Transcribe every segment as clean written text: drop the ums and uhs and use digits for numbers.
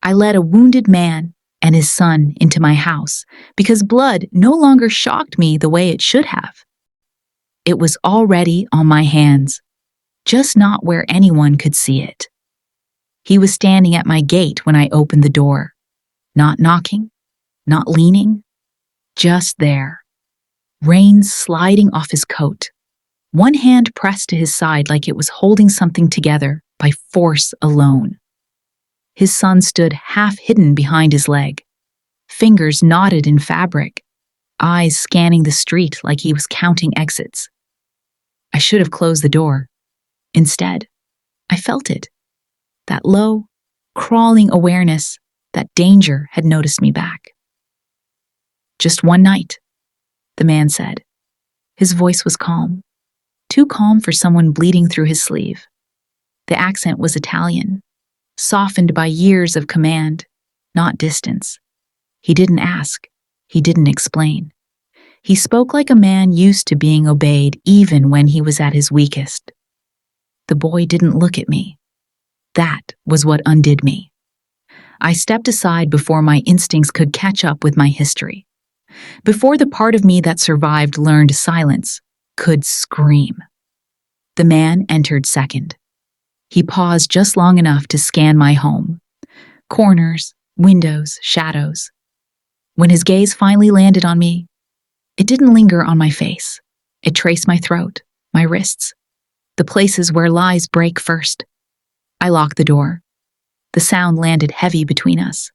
I led a wounded man and his son into my house because blood no longer shocked me the way it should have. It was already on my hands, just not where anyone could see it. He was standing at my gate when I opened the door, not knocking, not leaning, just there. Reins sliding off his coat, one hand pressed to his side like it was holding something together by force alone. His son stood half hidden behind his leg, fingers knotted in fabric, eyes scanning the street like he was counting exits. I should have closed the door. Instead, I felt it. That low, crawling awareness that danger had noticed me back. "Just one night," the man said. His voice was calm, too calm for someone bleeding through his sleeve. The accent was Italian, softened by years of command, not distance. He didn't ask. He didn't explain. He spoke like a man used to being obeyed even when he was at his weakest. The boy didn't look at me. That was what undid me. I stepped aside before my instincts could catch up with my history. Before the part of me that survived learned silence could scream. The man entered second. He paused just long enough to scan my home. Corners, windows, shadows. When his gaze finally landed on me, it didn't linger on my face. It traced my throat, my wrists, the places where lies break first. I locked the door. The sound landed heavy between us.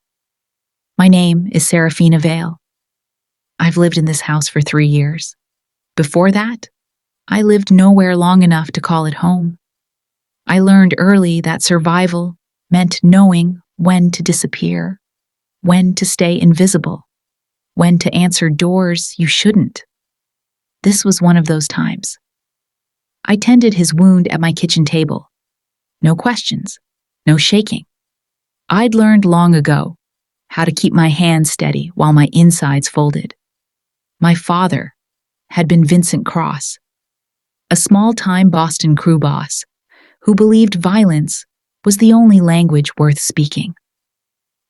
"My name is Serafina Vale. I've lived in this house for 3 years. Before that, I lived nowhere long enough to call it home. I learned early that survival meant knowing when to disappear, when to stay invisible, when to answer doors you shouldn't. This was one of those times. I tended his wound at my kitchen table. No questions, no shaking. I'd learned long ago how to keep my hands steady while my insides folded. My father had been Vincent Cross, a small-time Boston crew boss who believed violence was the only language worth speaking.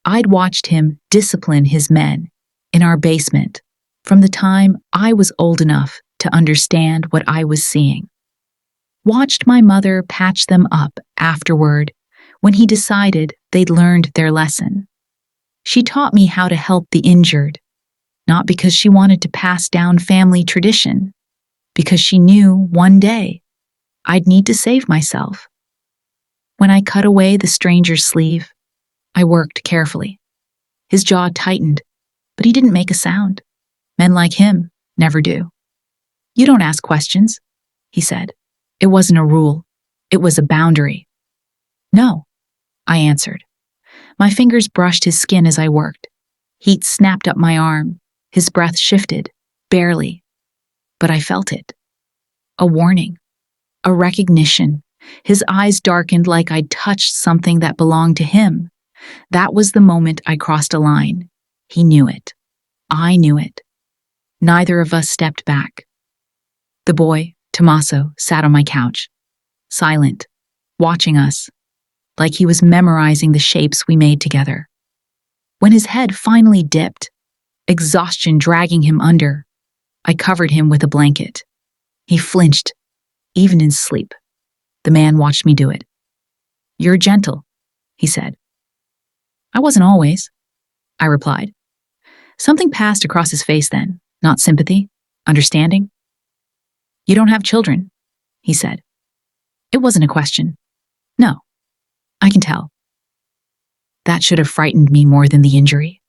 I'd watched him discipline his men in our basement from the time I was old enough to understand what I was seeing. Watched my mother patch them up afterward when he decided they'd learned their lesson. She taught me how to help the injured, not because she wanted to pass down family tradition, because she knew one day I'd need to save myself. When I cut away the stranger's sleeve, I worked carefully. His jaw tightened, but he didn't make a sound. Men like him never do. "You don't ask questions," he said. It wasn't a rule. It was a boundary. "No," I answered. My fingers brushed his skin as I worked. Heat snapped up my arm. His breath shifted, barely. But I felt it. A warning. A recognition. His eyes darkened like I'd touched something that belonged to him. That was the moment I crossed a line. He knew it. I knew it. Neither of us stepped back. The boy, Tommaso, sat on my couch, silent, watching us, like he was memorizing the shapes we made together. When his head finally dipped, exhaustion dragging him under, I covered him with a blanket. He flinched, even in sleep. The man watched me do it. "You're gentle," he said. "I wasn't always," I replied. Something passed across his face then, not sympathy, understanding. "You don't have children," he said. It wasn't a question. "No, I can tell." That should have frightened me more than the injury.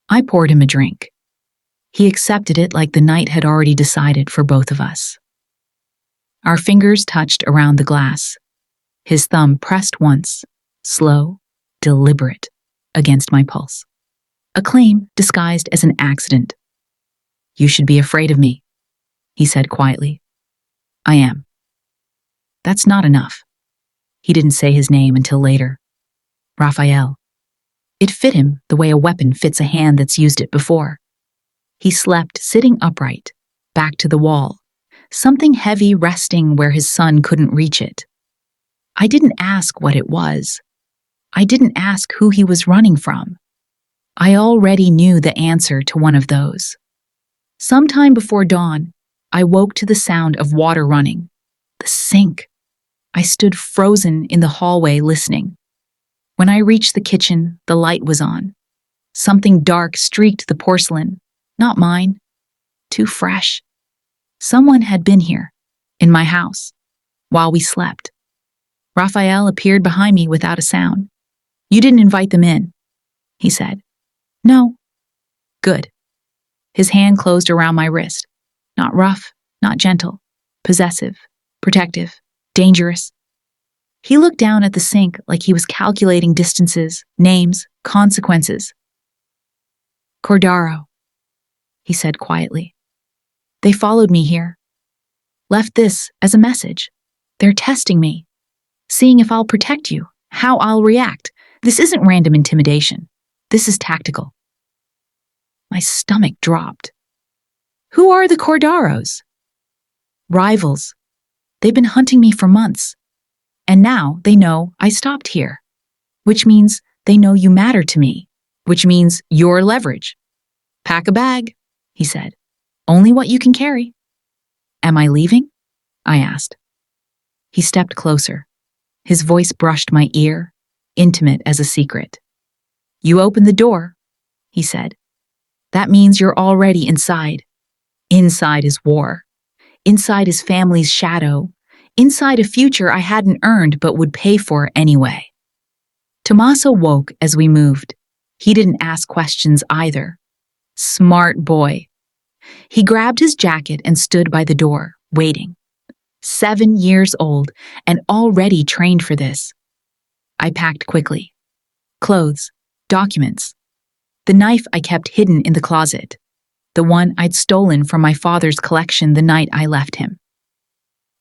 I poured him a drink. He accepted it like the night had already decided for both of us. Our fingers touched around the glass. His thumb pressed once, slow, deliberate, against my pulse. A claim disguised as an accident. "You should be afraid of me," he said quietly. "I am." That's not enough. He didn't say his name until later. Raphael. It fit him the way a weapon fits a hand that's used it before. He slept sitting upright, back to the wall, something heavy resting where his son couldn't reach it. I didn't ask what it was. I didn't ask who he was running from. I already knew the answer to one of those. Sometime before dawn, I woke to the sound of water running. The sink. I stood frozen in the hallway listening. When I reached the kitchen, the light was on. Something dark streaked the porcelain. Not mine. Too fresh. Someone had been here, in my house, while we slept. Raphael appeared behind me without a sound. "You didn't invite them in," he said. "No." "Good." His hand closed around my wrist. Not rough, not gentle. Possessive, protective, dangerous. He looked down at the sink like he was calculating distances, names, consequences. "Cordaro," he said quietly. "They followed me here. Left this as a message. They're testing me. Seeing if I'll protect you, how I'll react. This isn't random intimidation. This is tactical." My stomach dropped. "Who are the Cordaros?" "Rivals. They've been hunting me for months. And now they know I stopped here. Which means they know you matter to me. Which means you're leverage. Pack a bag," he said. "Only what you can carry." "Am I leaving?" I asked. He stepped closer. His voice brushed my ear, intimate as a secret. "You opened the door," he said. "That means you're already inside. Inside is war. Inside is family's shadow. Inside a future I hadn't earned but would pay for anyway." Tommaso woke as we moved. He didn't ask questions either. Smart boy. He grabbed his jacket and stood by the door, waiting. 7 years old and already trained for this. I packed quickly. Clothes, documents. The knife I kept hidden in the closet. The one I'd stolen from my father's collection the night I left him.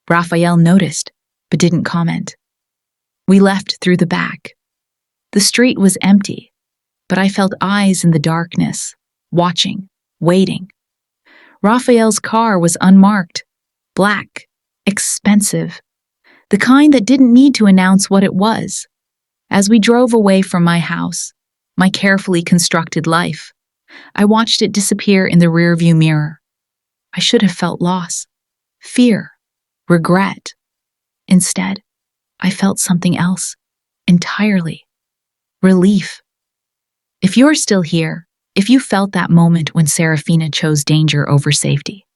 Raphael noticed, but didn't comment. We left through the back. The street was empty, but I felt eyes in the darkness, watching, waiting. Raphael's car was unmarked, black, expensive, the kind that didn't need to announce what it was. As we drove away from my house, my carefully constructed life, I watched it disappear in the rearview mirror. I should have felt loss, fear, regret. Instead, I felt something else, entirely. Relief. If you're still here, if you felt that moment when Serafina chose danger over safety,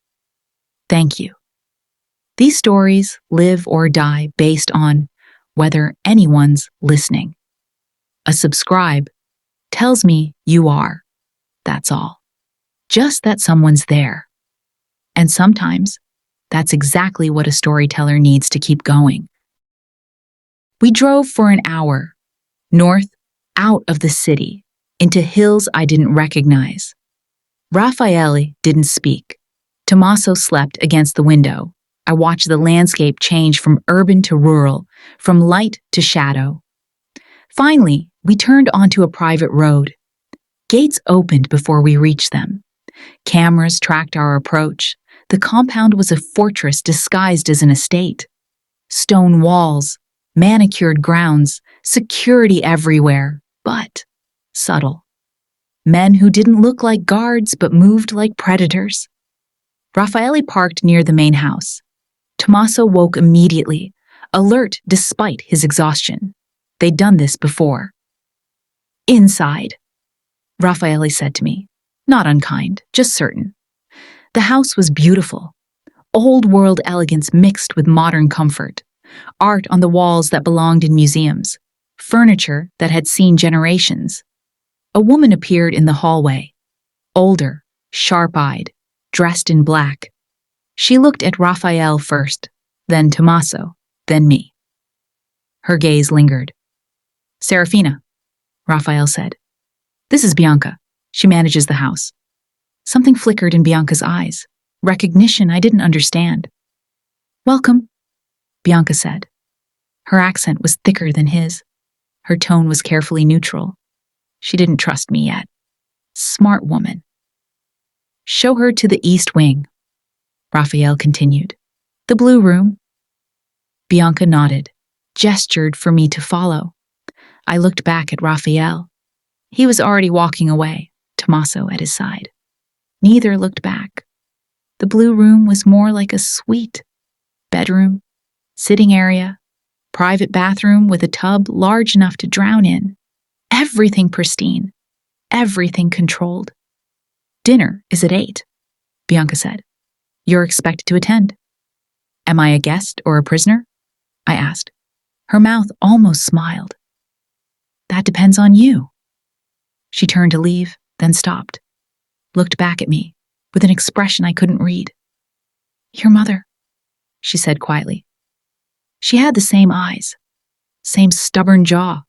thank you. These stories live or die based on whether anyone's listening. A subscribe tells me you are. That's all. Just that someone's there. And sometimes, that's exactly what a storyteller needs to keep going. We drove for an hour, north, out of the city, into hills I didn't recognize. Raffaele didn't speak. Tommaso slept against the window. I watched the landscape change from urban to rural, from light to shadow. Finally, we turned onto a private road. Gates opened before we reached them. Cameras tracked our approach. The compound was a fortress disguised as an estate. Stone walls, manicured grounds, security everywhere, but subtle. Men who didn't look like guards but moved like predators. Raffaele parked near the main house. Tommaso woke immediately, alert despite his exhaustion. They'd done this before. "Inside," Raffaele said to me, not unkind, just certain. The house was beautiful. Old-world elegance mixed with modern comfort. Art on the walls that belonged in museums. Furniture that had seen generations. A woman appeared in the hallway. Older, sharp-eyed, dressed in black. She looked at Raphael first, then Tommaso, then me. Her gaze lingered. "Serafina," Raphael said. "This is Bianca. She manages the house." Something flickered in Bianca's eyes. Recognition I didn't understand. "Welcome," Bianca said. Her accent was thicker than his. Her tone was carefully neutral. She didn't trust me yet. Smart woman. "Show her to the east wing," Raphael continued. "The blue room." Bianca nodded, gestured for me to follow. I looked back at Raphael. He was already walking away, Tommaso at his side. Neither looked back. The blue room was more like a suite. Bedroom, sitting area, private bathroom with a tub large enough to drown in. Everything pristine. Everything controlled. "Dinner is at 8, Bianca said. "You're expected to attend." "Am I a guest or a prisoner?" I asked. Her mouth almost smiled. "That depends on you." She turned to leave, then stopped, looked back at me with an expression I couldn't read. "Your mother," she said quietly. She had the same eyes, same stubborn jaw.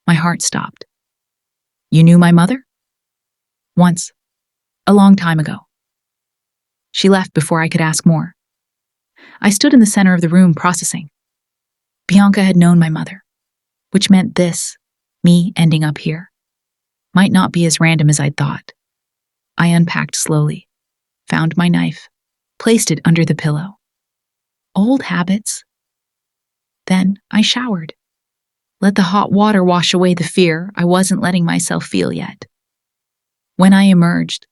My heart stopped. "You knew my mother?" "Once. A long time ago." She left before I could ask more. I stood in the center of the room processing. Bianca had known my mother, which meant this, me ending up here, might not be as random as I'd thought. I unpacked slowly, found my knife, placed it under the pillow. Old habits. Then I showered. Let the hot water wash away the fear I wasn't letting myself feel yet. When I emerged,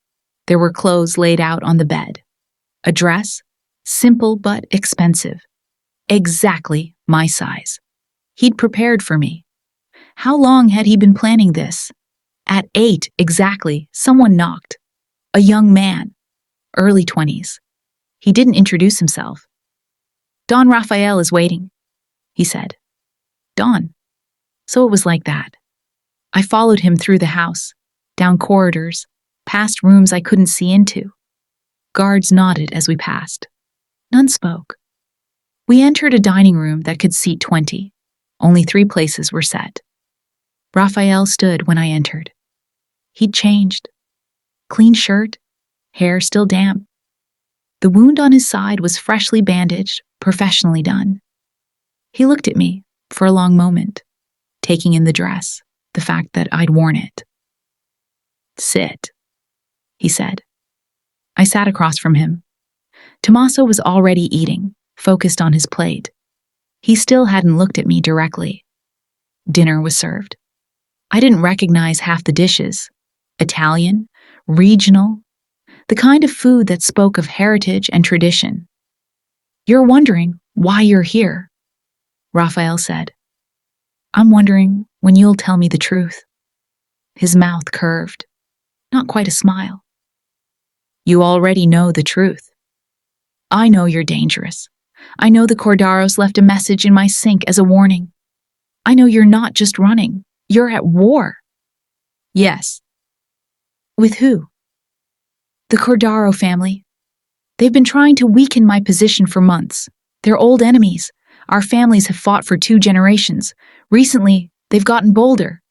there were clothes laid out on the bed. A dress, simple but expensive. Exactly my size. He'd prepared for me. How long had he been planning this? At 8 exactly, someone knocked. A young man, early 20s. He didn't introduce himself. "Don Raphael is waiting," he said. Don. So it was like that. I followed him through the house, down corridors, past rooms I couldn't see into. Guards nodded as we passed. None spoke. We entered a dining room that could seat 20. Only 3 places were set. Raphael stood when I entered. He'd changed. Clean shirt, hair still damp. The wound on his side was freshly bandaged, professionally done. He looked at me for a long moment, taking in the dress, the fact that I'd worn it. "Sit," he said. I sat across from him. Tommaso was already eating, focused on his plate. He still hadn't looked at me directly. Dinner was served. I didn't recognize half the dishes. Italian, regional, the kind of food that spoke of heritage and tradition. "You're wondering why you're here," Raphael said. "I'm wondering when you'll tell me the truth." His mouth curved, not quite a smile. "You already know the truth. I know you're dangerous. I know the Cordaros left a message in my sink as a warning. I know you're not just running, you're at war." "Yes." "With who?" "The Cordaro family. They've been trying to weaken my position for months. They're old enemies. Our families have fought for 2 generations. Recently, they've gotten bolder.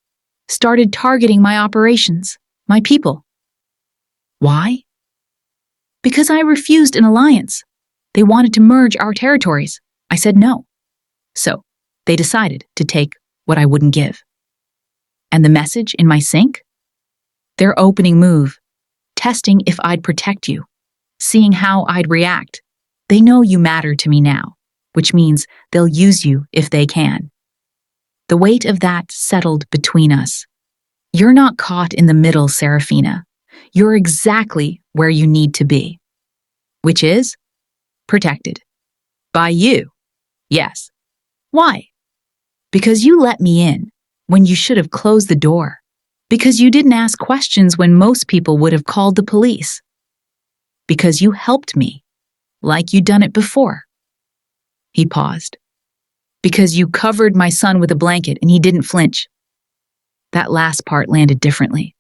Started targeting my operations, my people." "Why?" "Because I refused an alliance. They wanted to merge our territories. I said no. So, they decided to take what I wouldn't give." "And the message in my sink?" "Their opening move. Testing if I'd protect you. Seeing how I'd react. They know you matter to me now, which means they'll use you if they can." The weight of that settled between us. "You're not caught in the middle, Serafina. You're exactly where you need to be." "Which is?" "Protected. By you." "Yes." "Why?" "Because you let me in when you should have closed the door. Because you didn't ask questions when most people would have called the police. Because you helped me, like you'd done it before." He paused. "Because you covered my son with a blanket and he didn't flinch." That last part landed differently,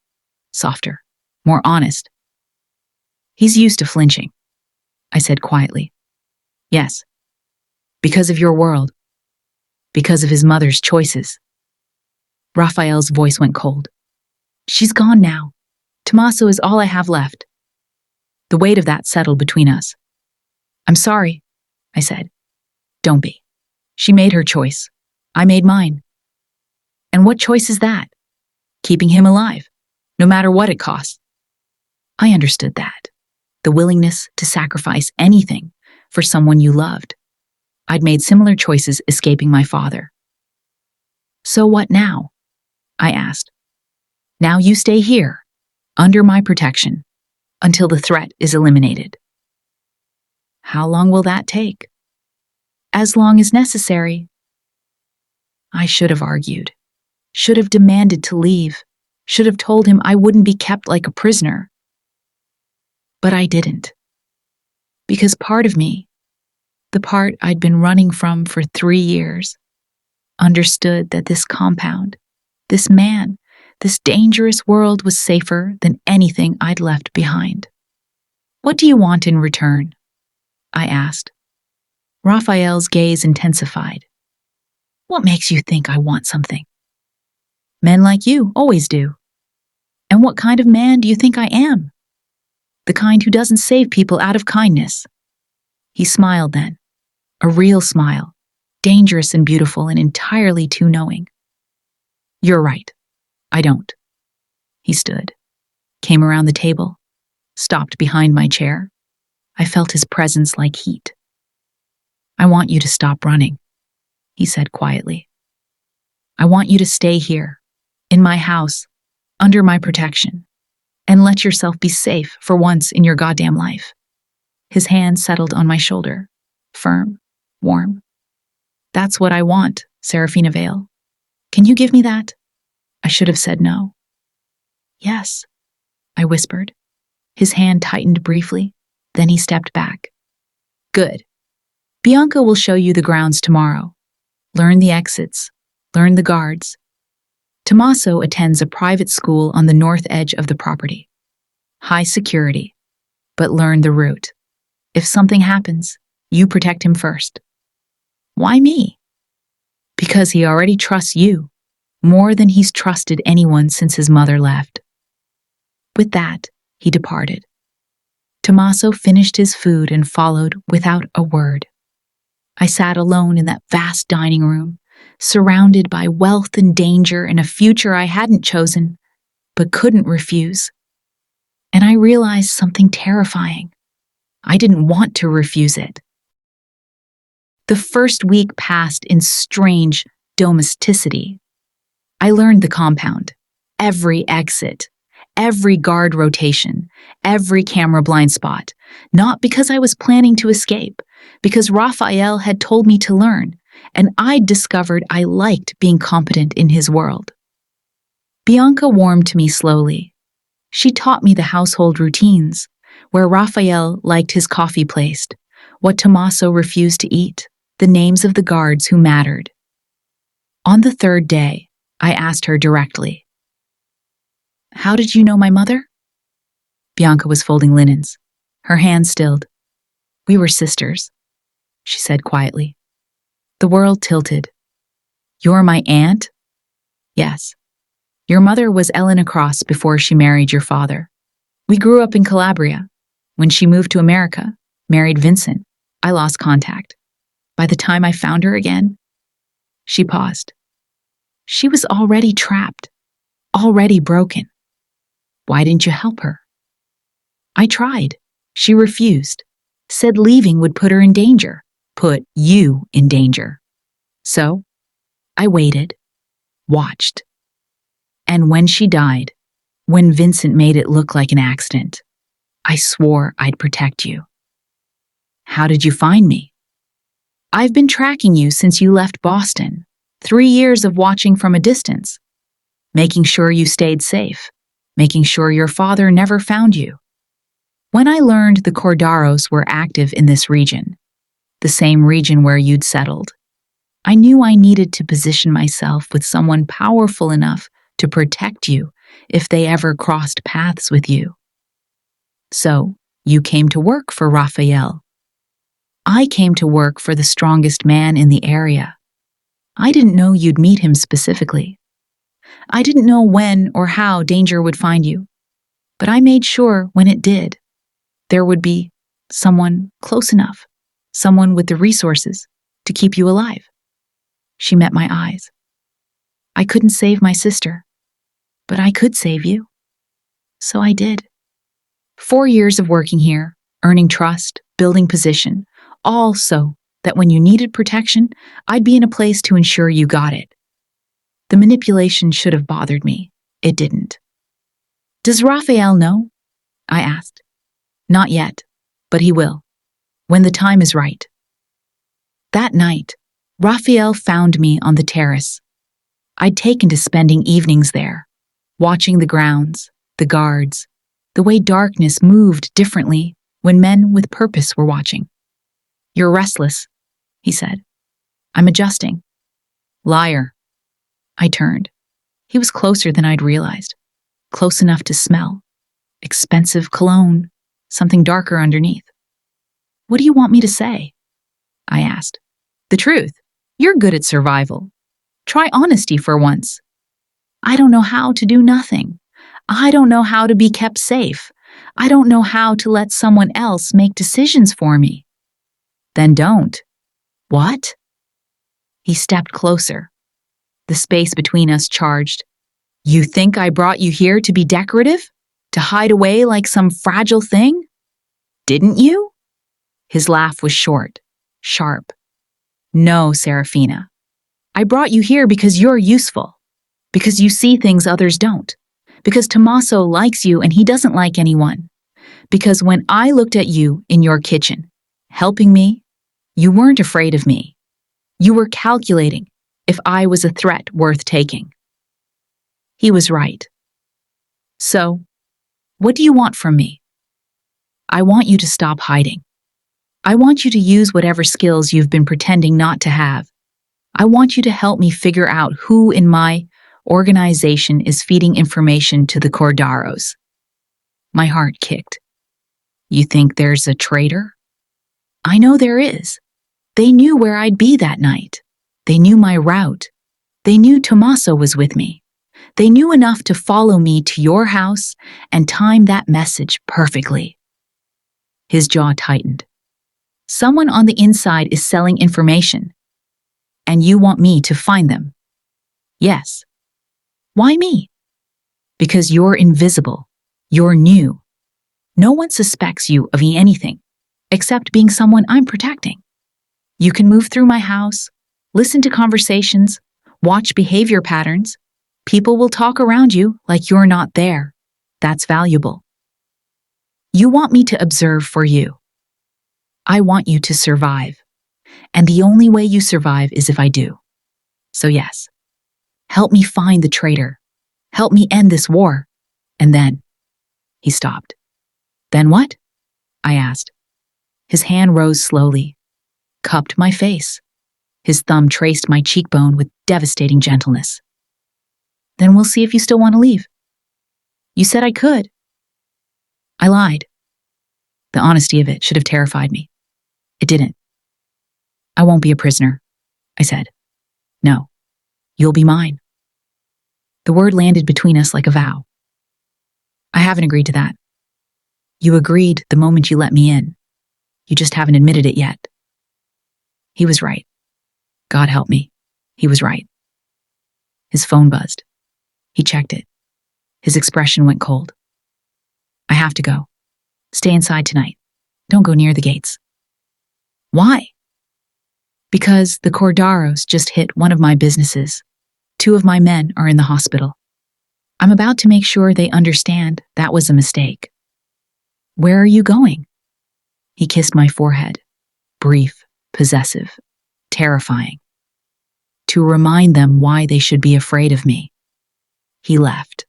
softer, more honest. "He's used to flinching," I said quietly. "Yes. Because of your world. Because of his mother's choices." Raphael's voice went cold. "She's gone now. Tommaso is all I have left." The weight of that settled between us. "I'm sorry," I said. "Don't be. She made her choice. I made mine." "And what choice is that?" "Keeping him alive, no matter what it costs." I understood that. The willingness to sacrifice anything for someone you loved. I'd made similar choices escaping my father. So what now? I asked. Now you stay here, under my protection, until the threat is eliminated. How long will that take? As long as necessary. I should have argued, should have demanded to leave, should have told him I wouldn't be kept like a prisoner. But I didn't. Because part of me, the part I'd been running from for 3 years, understood that this compound, this man, this dangerous world was safer than anything I'd left behind. What do you want in return? I asked. Raphael's gaze intensified. What makes you think I want something? Men like you always do. And what kind of man do you think I am? The kind who doesn't save people out of kindness. He smiled then, a real smile, dangerous and beautiful and entirely too knowing. You're right. I don't. He stood, came around the table, stopped behind my chair. I felt his presence like heat. I want you to stop running, he said quietly. I want you to stay here, in my house, under my protection, and let yourself be safe for once in your goddamn life. His hand settled on my shoulder, firm, warm. That's what I want, Serafina Vale. Can you give me that? I should have said no. Yes, I whispered. His hand tightened briefly, then he stepped back. Good. Bianca will show you the grounds tomorrow. Learn the exits, learn the guards. Tommaso attends a private school on the north edge of the property. High security, but learn the route. If something happens, you protect him first. Why me? Because he already trusts you, more than he's trusted anyone since his mother left. With that, he departed. Tommaso finished his food and followed without a word. I sat alone in that vast dining room, surrounded by wealth and danger and a future I hadn't chosen, but couldn't refuse. And I realized something terrifying. I didn't want to refuse it. The first week passed in strange domesticity. I learned the compound, every exit, every guard rotation, every camera blind spot, not because I was planning to escape, because Raphael had told me to learn, and I'd discovered I liked being competent in his world. Bianca warmed to me slowly. She taught me the household routines, where Raphael liked his coffee placed, what Tommaso refused to eat, the names of the guards who mattered. On the third day, I asked her directly, How did you know my mother? Bianca was folding linens, her hand stilled. We were sisters, she said quietly. The world tilted. You're my aunt? Yes. Your mother was Elena Cross before she married your father. We grew up in Calabria. When she moved to America, married Vincent, I lost contact. By the time I found her again, she paused. She was already trapped, already broken. Why didn't you help her? I tried. She refused, said leaving would put her in danger, put you in danger. So, I waited, watched. And when she died, when Vincent made it look like an accident, I swore I'd protect you. How did you find me? I've been tracking you since you left Boston. 3 years of watching from a distance, making sure you stayed safe, making sure your father never found you. When I learned the Cordaros were active in this region, the same region where you'd settled, I knew I needed to position myself with someone powerful enough to protect you if they ever crossed paths with you. So, you came to work for Raphael. I came to work for the strongest man in the area. I didn't know you'd meet him specifically. I didn't know when or how danger would find you, but I made sure when it did, there would be someone close enough, someone with the resources to keep you alive. She met my eyes. I couldn't save my sister, but I could save you. So I did. 4 years of working here, earning trust, building position, all so that when you needed protection, I'd be in a place to ensure you got it. The manipulation should have bothered me. It didn't. Does Raphael know? I asked. Not yet, but he will, when the time is right. That night, Raphael found me on the terrace. I'd taken to spending evenings there, watching the grounds, the guards, the way darkness moved differently when men with purpose were watching. You're restless, he said. I'm adjusting. Liar. I turned. He was closer than I'd realized. Close enough to smell. Expensive cologne, something darker underneath. What do you want me to say? I asked. The truth. You're good at survival. Try honesty for once. I don't know how to do nothing. I don't know how to be kept safe. I don't know how to let someone else make decisions for me. Then don't. What? He stepped closer. The space between us charged. You think I brought you here to be decorative? To hide away like some fragile thing? Didn't you? His laugh was short, sharp. No, Serafina. I brought you here because you're useful. Because you see things others don't. Because Tommaso likes you and he doesn't like anyone. Because when I looked at you in your kitchen, helping me, you weren't afraid of me. You were calculating if I was a threat worth taking. He was right. So, what do you want from me? I want you to stop hiding. I want you to use whatever skills you've been pretending not to have. I want you to help me figure out who in my organization is feeding information to the Cordaros. My heart kicked. You think there's a traitor? I know there is. They knew where I'd be that night. They knew my route. They knew Tommaso was with me. They knew enough to follow me to your house and time that message perfectly. His jaw tightened. Someone on the inside is selling information. And you want me to find them? Yes. Why me? Because you're invisible. You're new. No one suspects you of anything, except being someone I'm protecting. You can move through my house, listen to conversations, watch behavior patterns. People will talk around you like you're not there. That's valuable. You want me to observe for you. I want you to survive. And the only way you survive is if I do. So yes, help me find the traitor. Help me end this war. And then, he stopped. Then what? I asked. His hand rose slowly, cupped my face. His thumb traced my cheekbone with devastating gentleness. Then we'll see if you still want to leave. You said I could. I lied. The honesty of it should have terrified me. It didn't. I won't be a prisoner, I said. No, you'll be mine. The word landed between us like a vow. I haven't agreed to that. You agreed the moment you let me in. You just haven't admitted it yet. He was right. God help me. He was right. His phone buzzed. He checked it. His expression went cold. I have to go. Stay inside tonight. Don't go near the gates. Why? Because the Cordaros just hit one of my businesses. 2 of my men are in the hospital. I'm about to make sure they understand that was a mistake. Where are you going? He kissed my forehead. Brief, possessive, terrifying. To remind them why they should be afraid of me. He left.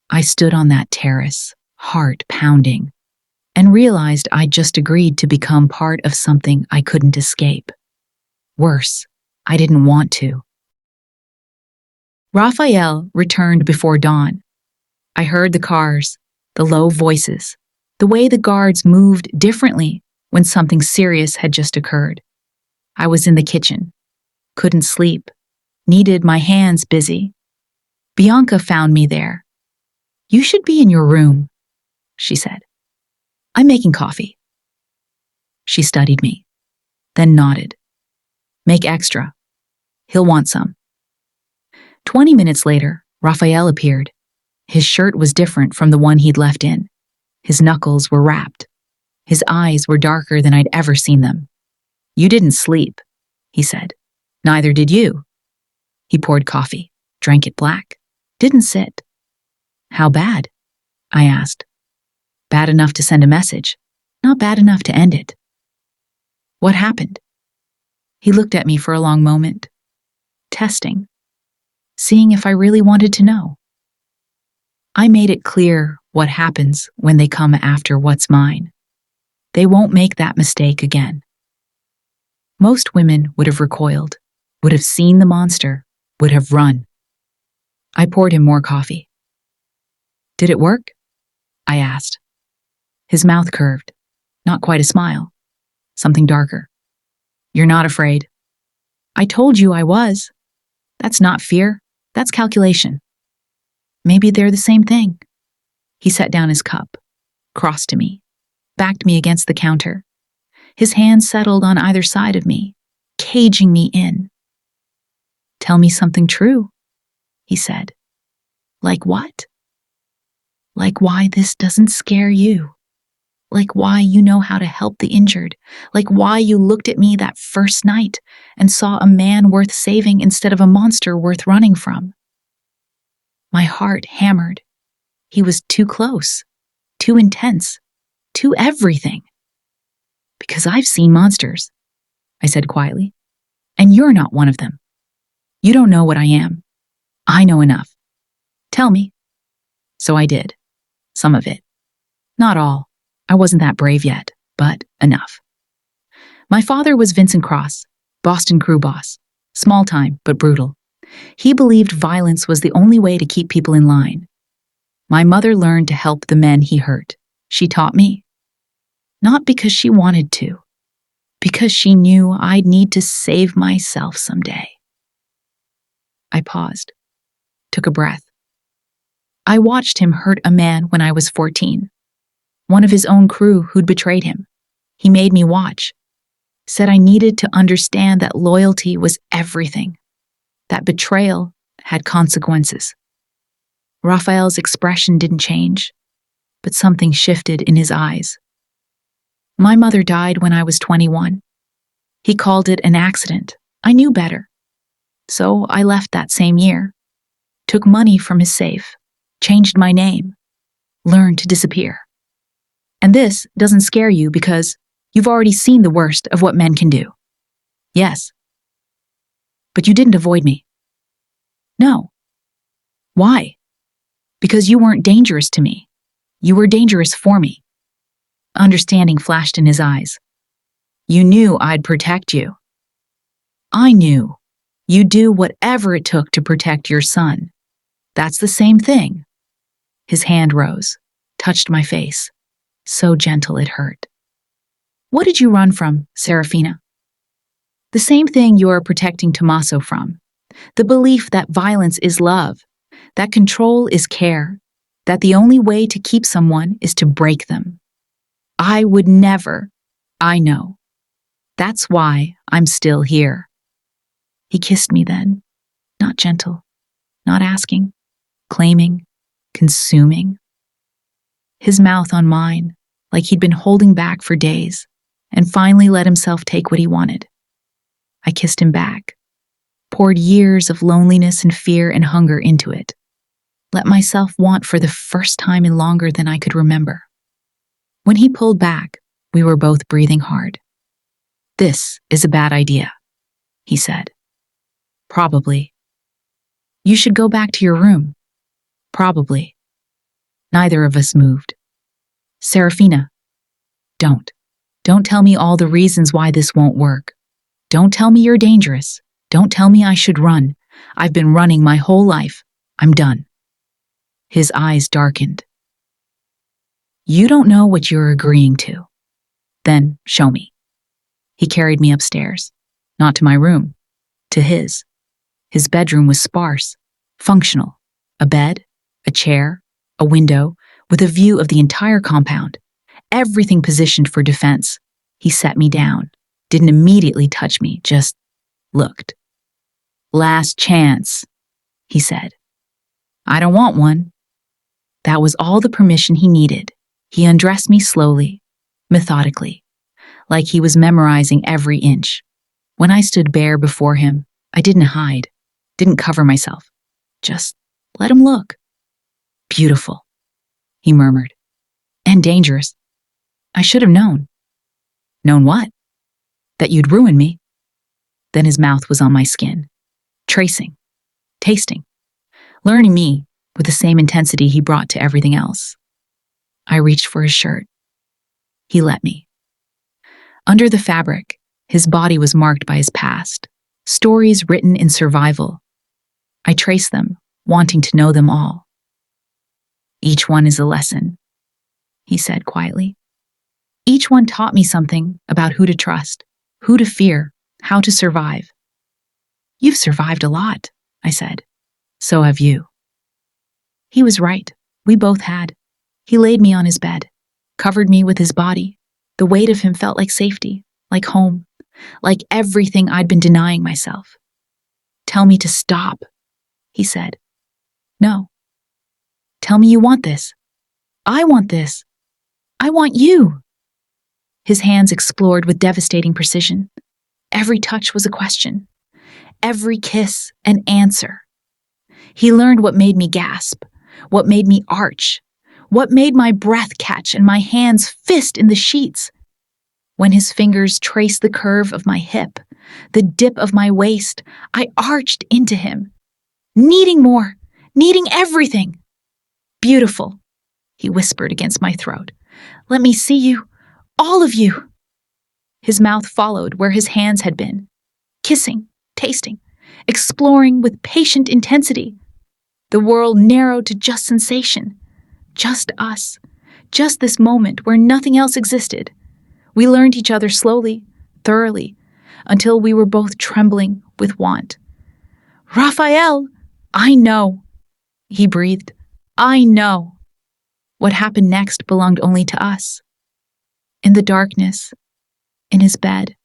I stood on that terrace, heart pounding, and realized I'd just agreed to become part of something I couldn't escape. Worse, I didn't want to. Raphael returned before dawn. I heard the cars, the low voices, the way the guards moved differently when something serious had just occurred. I was in the kitchen, couldn't sleep, needed my hands busy. Bianca found me there. You should be in your room, she said. I'm making coffee. She studied me, then nodded. Make extra. He'll want some. 20 minutes later, Raphael appeared. His shirt was different from the one he'd left in. His knuckles were wrapped. His eyes were darker than I'd ever seen them. You didn't sleep, he said. Neither did you. He poured coffee. drank it black, didn't sit. How bad? I asked. Bad enough to send a message, not bad enough to end it. What happened? He looked at me for a long moment, testing, seeing if I really wanted to know. I made it clear what happens when they come after what's mine. They won't make that mistake again. Most women would have recoiled, would have seen the monster, would have run. I poured him more coffee. Did it work? I asked. His mouth curved, not quite a smile, something darker. You're not afraid. I told you I was. That's not fear, that's calculation. Maybe they're the same thing. He set down his cup, crossed to me, backed me against the counter. His hands settled on either side of me, caging me in. Tell me something true, he said. Like what? Like why this doesn't scare you. Like why you know how to help the injured. Like why you looked at me that first night and saw a man worth saving instead of a monster worth running from. My heart hammered. He was too close, too intense, too everything. Because I've seen monsters, I said quietly, and you're not one of them. You don't know what I am. I know enough. Tell me. So I did. Some of it. Not all. I wasn't that brave yet, but enough. My father was Vincent Cross, Boston crew boss. Small time, but brutal. He believed violence was the only way to keep people in line. My mother learned to help the men he hurt. She taught me. Not because she wanted to, because she knew I'd need to save myself someday. I paused, took a breath. I watched him hurt a man when I was 14. One of his own crew who'd betrayed him. He made me watch. Said I needed to understand that loyalty was everything. That betrayal had consequences. Raphael's expression didn't change, but something shifted in his eyes. My mother died when I was 21. He called it an accident. I knew better. So I left that same year. Took money from his safe. Changed my name. Learned to disappear. And this doesn't scare you because you've already seen the worst of what men can do. Yes. But you didn't avoid me. No. Why? Because you weren't dangerous to me. You were dangerous for me. Understanding flashed in his eyes. You knew I'd protect you. I knew you'd do whatever it took to protect your son. That's the same thing. His hand rose, touched my face. So gentle it hurt. What did you run from, Serafina? The same thing you're protecting Tommaso from. The belief that violence is love, that control is care, that the only way to keep someone is to break them. I would never. I know. That's why I'm still here. He kissed me then, not gentle, not asking, claiming, consuming. His mouth on mine, like he'd been holding back for days, and finally let himself take what he wanted. I kissed him back, poured years of loneliness and fear and hunger into it, let myself want for the first time in longer than I could remember. When he pulled back, we were both breathing hard. This is a bad idea, he said. Probably. You should go back to your room. Probably. Neither of us moved. Serafina, don't. Don't tell me all the reasons why this won't work. Don't tell me you're dangerous. Don't tell me I should run. I've been running my whole life. I'm done. His eyes darkened. You don't know what you're agreeing to. Then show me. He carried me upstairs, not to my room, to his. His bedroom was sparse, functional. A bed, a chair, a window, with a view of the entire compound. Everything positioned for defense. He set me down, didn't immediately touch me, just looked. Last chance, he said. I don't want one. That was all the permission he needed. He undressed me slowly, methodically, like he was memorizing every inch. When I stood bare before him, I didn't hide, didn't cover myself. Just let him look. Beautiful, he murmured. And dangerous. I should have known. Known what? That you'd ruin me. Then his mouth was on my skin, tracing, tasting, learning me with the same intensity he brought to everything else. I reached for his shirt. He let me. Under the fabric, his body was marked by his past, stories written in survival. I traced them, wanting to know them all. Each one is a lesson, he said quietly. Each one taught me something about who to trust, who to fear, how to survive. You've survived a lot, I said. So have you. He was right. We both had. He laid me on his bed, covered me with his body. The weight of him felt like safety, like home, like everything I'd been denying myself. Tell me to stop, he said. No. Tell me you want this. I want this. I want you. His hands explored with devastating precision. Every touch was a question. Every kiss an answer. He learned what made me gasp, what made me arch, what made my breath catch and my hands fist in the sheets. When his fingers traced the curve of my hip, the dip of my waist, I arched into him, needing more, needing everything. Beautiful, he whispered against my throat. Let me see you, all of you. His mouth followed where his hands had been, kissing, tasting, exploring with patient intensity. The world narrowed to just sensation, just us, just this moment where nothing else existed. We learned each other slowly, thoroughly, until we were both trembling with want. Raphael, I know, he breathed. I know. What happened next belonged only to us. In the darkness, in his bed,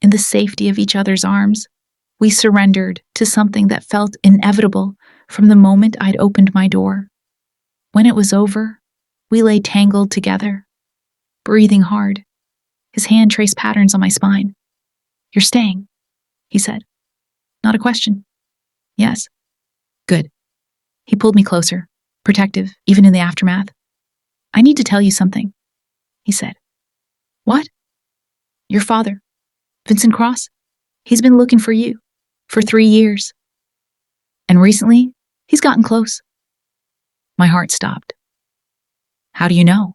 in the safety of each other's arms, we surrendered to something that felt inevitable from the moment I'd opened my door. When it was over, we lay tangled together, breathing hard. His hand traced patterns on my spine. You're staying, he said. Not a question. Yes. Good. He pulled me closer, protective, even in the aftermath. I need to tell you something, he said. What? Your father, Vincent Cross, he's been looking for you for 3 years. And recently, he's gotten close. My heart stopped. How do you know?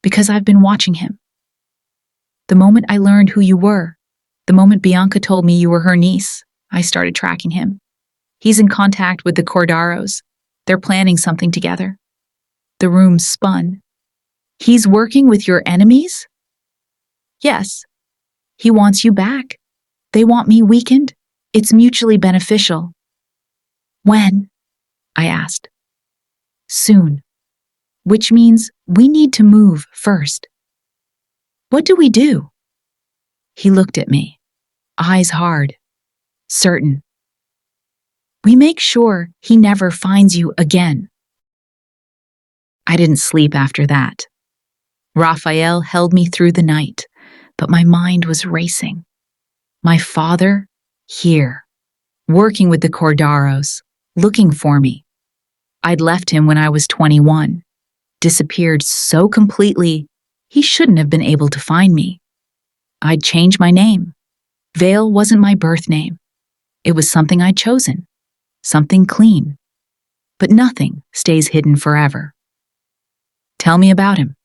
Because I've been watching him. The moment I learned who you were, the moment Bianca told me you were her niece, I started tracking him. He's in contact with the Cordaros. They're planning something together. The room spun. He's working with your enemies? Yes. He wants you back. They want me weakened. It's mutually beneficial. When? I asked. Soon. Which means we need to move first. What do we do? He looked at me, eyes hard, certain. We make sure he never finds you again. I didn't sleep after that. Raphael held me through the night, but my mind was racing. My father, here, working with the Cordaros, looking for me. I'd left him when I was 21, disappeared so completely he shouldn't have been able to find me. I'd changed my name. Vale wasn't my birth name. It was something I'd chosen, something clean. But nothing stays hidden forever. Tell me about him,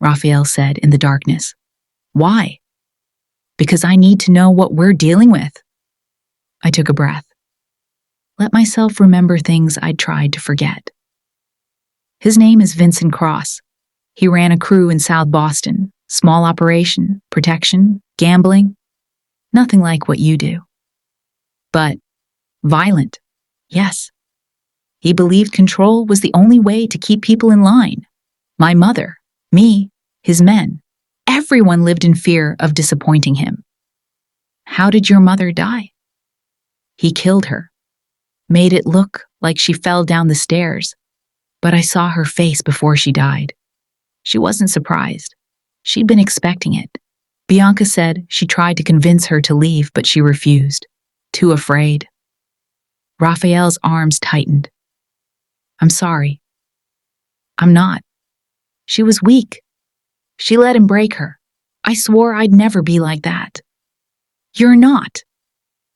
Raphael said in the darkness. Why? Because I need to know what we're dealing with. I took a breath. Let myself remember things I'd tried to forget. His name is Vincent Cross. He ran a crew in South Boston, small operation, protection, gambling. Nothing like what you do. But violent, yes. He believed control was the only way to keep people in line. My mother, me, his men, everyone lived in fear of disappointing him. How did your mother die? He killed her, made it look like she fell down the stairs, but I saw her face before she died. She wasn't surprised. She'd been expecting it. Bianca said she tried to convince her to leave, but she refused, too afraid. Raphael's arms tightened. I'm sorry. I'm not. She was weak. She let him break her. I swore I'd never be like that. You're not.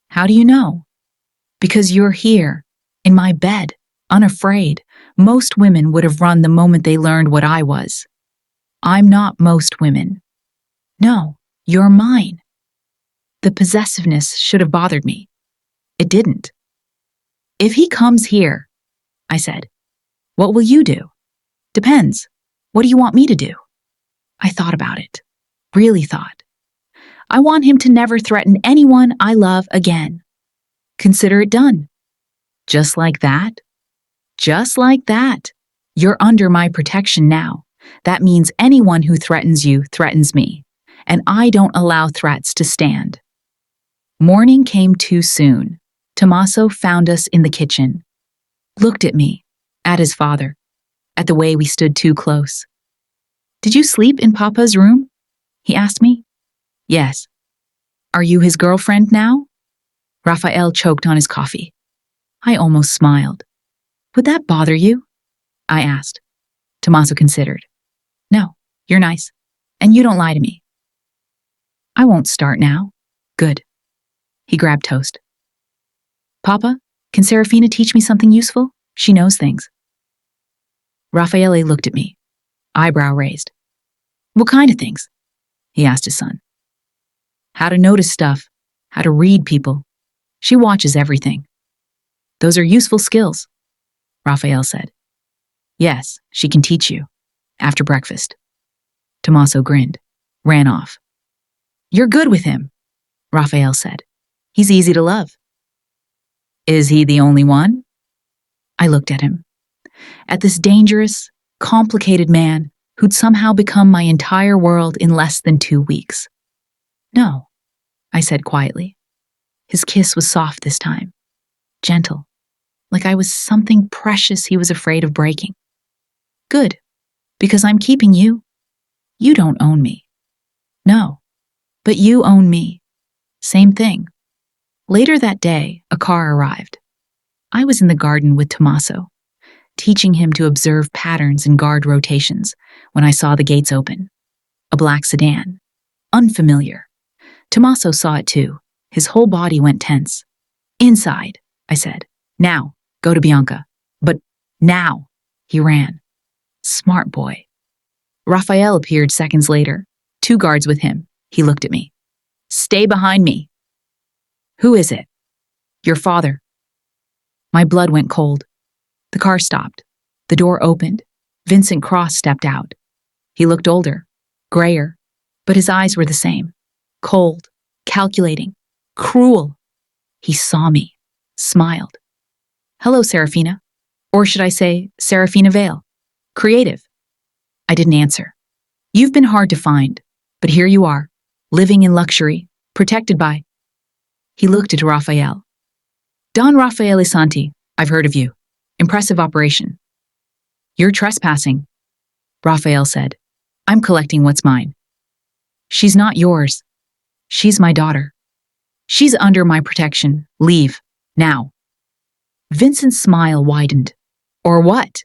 How do you know? Because you're here, in my bed, unafraid. Most women would have run the moment they learned what I was. I'm not most women. No, you're mine. The possessiveness should have bothered me. It didn't. If he comes here, I said, what will you do? Depends. What do you want me to do? I thought about it. Really thought. I want him to never threaten anyone I love again. Consider it done. Just like that? Just like that. You're under my protection now. That means anyone who threatens you threatens me, and I don't allow threats to stand. Morning came too soon. Tommaso found us in the kitchen. Looked at me, at his father, at the way we stood too close. Did you sleep in Papa's room? He asked me. Yes. Are you his girlfriend now? Raphael choked on his coffee. I almost smiled. Would that bother you? I asked. Tommaso considered. No, you're nice, and you don't lie to me. I won't start now. Good. He grabbed toast. Papa, can Serafina teach me something useful? She knows things. Raffaele looked at me, eyebrow raised. What kind of things? He asked his son. How to notice stuff, how to read people. She watches everything. Those are useful skills, Raphael said. Yes, she can teach you. After breakfast. Tommaso grinned, ran off. You're good with him, Raphael said. He's easy to love. Is he the only one? I looked at him. At this dangerous, complicated man who'd somehow become my entire world in less than 2 weeks. No, I said quietly. His kiss was soft this time, gentle, like I was something precious he was afraid of breaking. Good, because I'm keeping you. You don't own me. No, but you own me. Same thing. Later that day, a car arrived. I was in the garden with Tommaso, teaching him to observe patterns and guard rotations when I saw the gates open. A black sedan. Unfamiliar. Tommaso saw it too. His whole body went tense. Inside, I said. Now, go to Bianca. But now, he ran. Smart boy. Raphael appeared seconds later, 2 guards with him. He looked at me. Stay behind me. Who is it? Your father. My blood went cold. The car stopped. The door opened. Vincent Cross stepped out. He looked older, grayer, but his eyes were the same. Cold, calculating, cruel. He saw me, smiled. Hello, Serafina. Or should I say, Serafina Vale. Creative. I didn't answer. You've been hard to find, but here you are, living in luxury, protected by... He looked at Raphael. Don Raffaele Santi, I've heard of you. Impressive operation. You're trespassing, Raphael said. I'm collecting what's mine. She's not yours. She's my daughter. She's under my protection. Leave, now. Vincent's smile widened. Or what?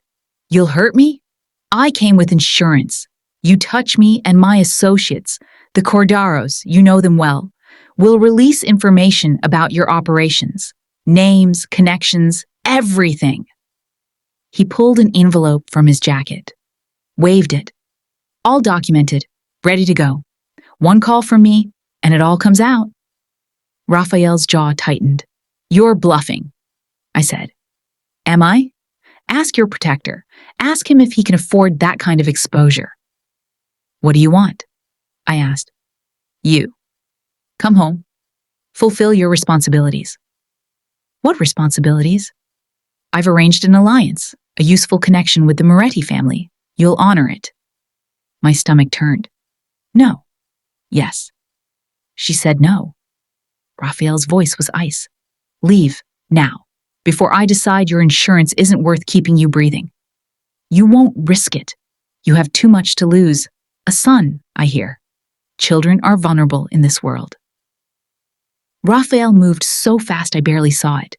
You'll hurt me? I came with insurance. You touch me and my associates, the Cordaros, you know them well, will release information about your operations. Names, connections, everything. He pulled an envelope from his jacket, waved it. All documented, ready to go. 1 call from me, and it all comes out. Raphael's jaw tightened. You're bluffing, I said. Am I? Ask your protector. Ask him if he can afford that kind of exposure. What do you want? I asked. You. Come home. Fulfill your responsibilities. What responsibilities? I've arranged an alliance, a useful connection with the Moretti family. You'll honor it. My stomach turned. No. Yes. She said no. Raphael's voice was ice. Leave, now, before I decide your insurance isn't worth keeping you breathing. You won't risk it. You have too much to lose. A son, I hear. Children are vulnerable in this world. Raphael moved so fast I barely saw it.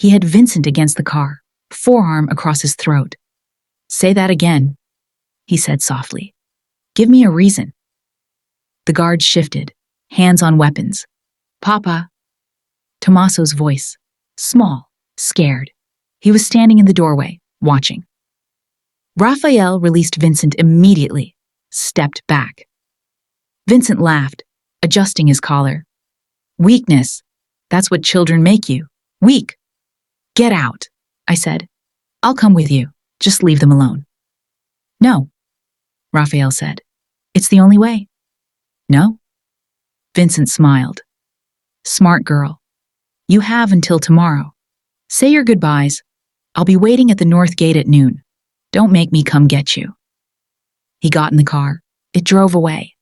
He had Vincent against the car, forearm across his throat. "Say that again," he said softly. "Give me a reason." The guard shifted, hands on weapons. "Papa." Tommaso's voice, small, scared. He was standing in the doorway, watching. Raphael released Vincent immediately, stepped back. Vincent laughed, adjusting his collar. "Weakness. That's what children make you. Weak." "Get out," I said. "I'll come with you. Just leave them alone." "No," Raphael said. "It's the only way." "No?" Vincent smiled. "Smart girl. You have until tomorrow. Say your goodbyes. I'll be waiting at the north gate at noon. Don't make me come get you." He got in the car. It drove away.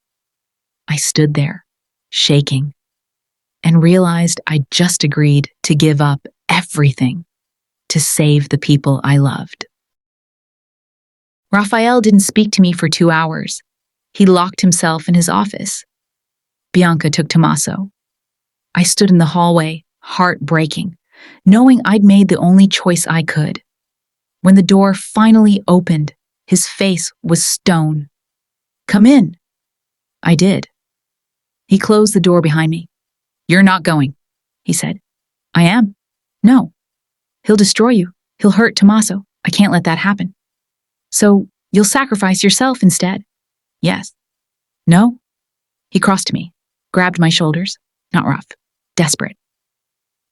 I stood there, shaking, and realized I'd just agreed to give up everything to save the people I loved. Raphael didn't speak to me for 2 hours. He locked himself in his office. Bianca took Tommaso. I stood in the hallway, heart breaking, knowing I'd made the only choice I could. When the door finally opened, his face was stone. "Come in." I did. He closed the door behind me. "You're not going," he said. "I am." "No. He'll destroy you. He'll hurt Tommaso. I can't let that happen." "So you'll sacrifice yourself instead?" "Yes." "No?" He crossed to me, grabbed my shoulders, not rough, desperate.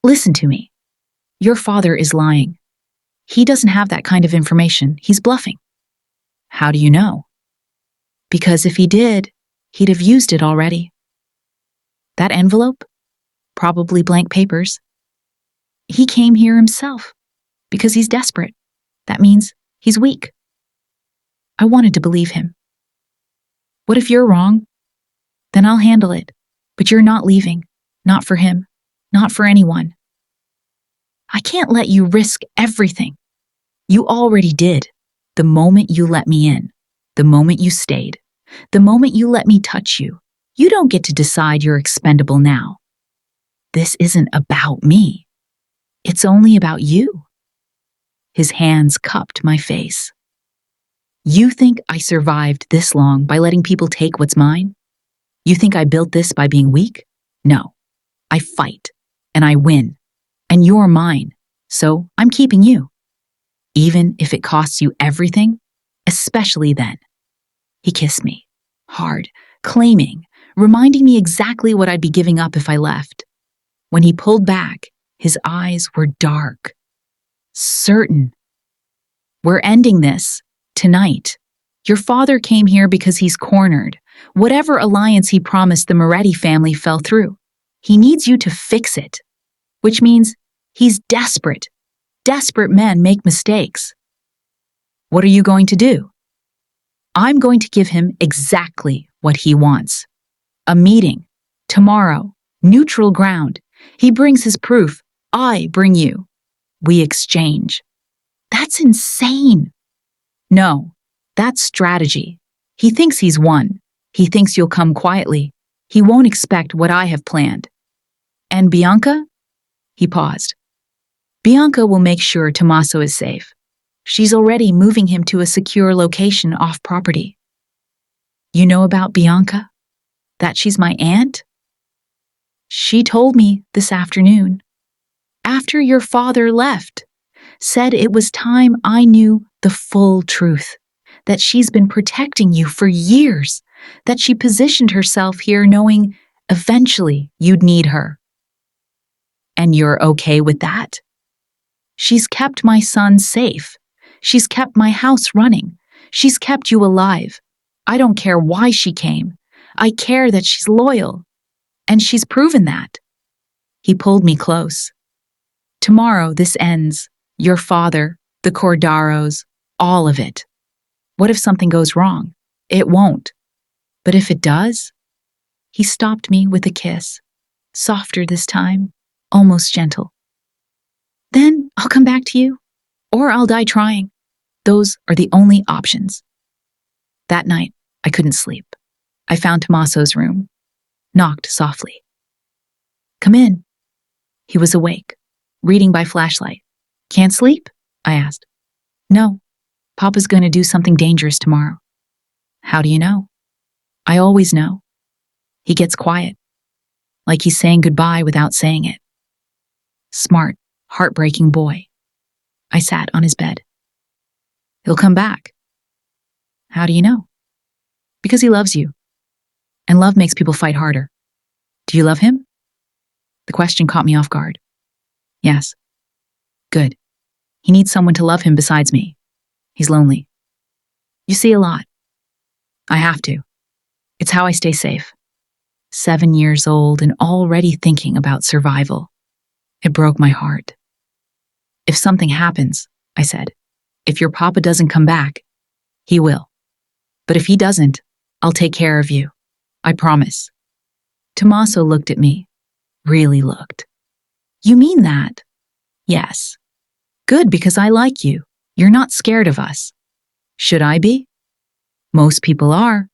"Listen to me. Your father is lying. He doesn't have that kind of information. He's bluffing." "How do you know?" "Because if he did, he'd have used it already." "That envelope? Probably blank papers." "He came here himself because he's desperate. That means he's weak." I wanted to believe him. "What if you're wrong? Then I'll handle it. But you're not leaving. Not for him. Not for anyone." "I can't let you risk everything." "You already did. The moment you let me in. The moment you stayed. The moment you let me touch you. You don't get to decide you're expendable now. This isn't about me. It's only about you." His hands cupped my face. "You think I survived this long by letting people take what's mine? You think I built this by being weak? No. I fight, and I win, and you're mine, so I'm keeping you. Even if it costs you everything, especially then." He kissed me, hard, claiming, reminding me exactly what I'd be giving up if I left. When he pulled back, his eyes were dark. "Certain. We're ending this. Tonight. Your father came here because he's cornered. Whatever alliance he promised the Moretti family fell through. He needs you to fix it. Which means he's desperate. Desperate men make mistakes. What are you going to do?" "I'm going to give him exactly what he wants. A meeting. Tomorrow. Neutral ground. He brings his proof. I bring you. We exchange." "That's insane." "No, that's strategy. He thinks he's won. He thinks you'll come quietly. He won't expect what I have planned. And Bianca?" He paused. "Bianca will make sure Tommaso is safe. She's already moving him to a secure location off property." "You know about Bianca? That she's my aunt?" "She told me this afternoon. After your father left. Said it was time I knew the full truth. That she's been protecting you for years. That she positioned herself here knowing eventually you'd need her." "And you're okay with that?" "She's kept my son safe. She's kept my house running. She's kept you alive. I don't care why she came. I care that she's loyal. And she's proven that." He pulled me close. "Tomorrow this ends. Your father, the Cordaros, all of it. What if something goes wrong? It won't. But if it does?" He stopped me with a kiss, softer this time, almost gentle. "Then I'll come back to you, or I'll die trying. Those are the only options." That night, I couldn't sleep. I found Tommaso's room, knocked softly. "Come in." He was awake, Reading by flashlight. Can't sleep? I asked. No. Papa's going to do something dangerous tomorrow. How do you know? I always know. He gets quiet, like he's saying goodbye without saying it. Smart, heartbreaking boy. I sat on his bed. He'll come back. How do you know? Because he loves you. And love makes people fight harder. Do you love him? The question caught me off guard. Yes. Good. He needs someone to love him besides me. He's lonely. You see a lot. I have to. It's how I stay safe. 7 years old and already thinking about survival. It broke my heart. If something happens, I said, if your papa doesn't come back, he will. But if he doesn't, I'll take care of you. I promise. Tommaso looked at me. Really looked. You mean that? Yes. Good, because I like you. You're not scared of us. Should I be? Most people are,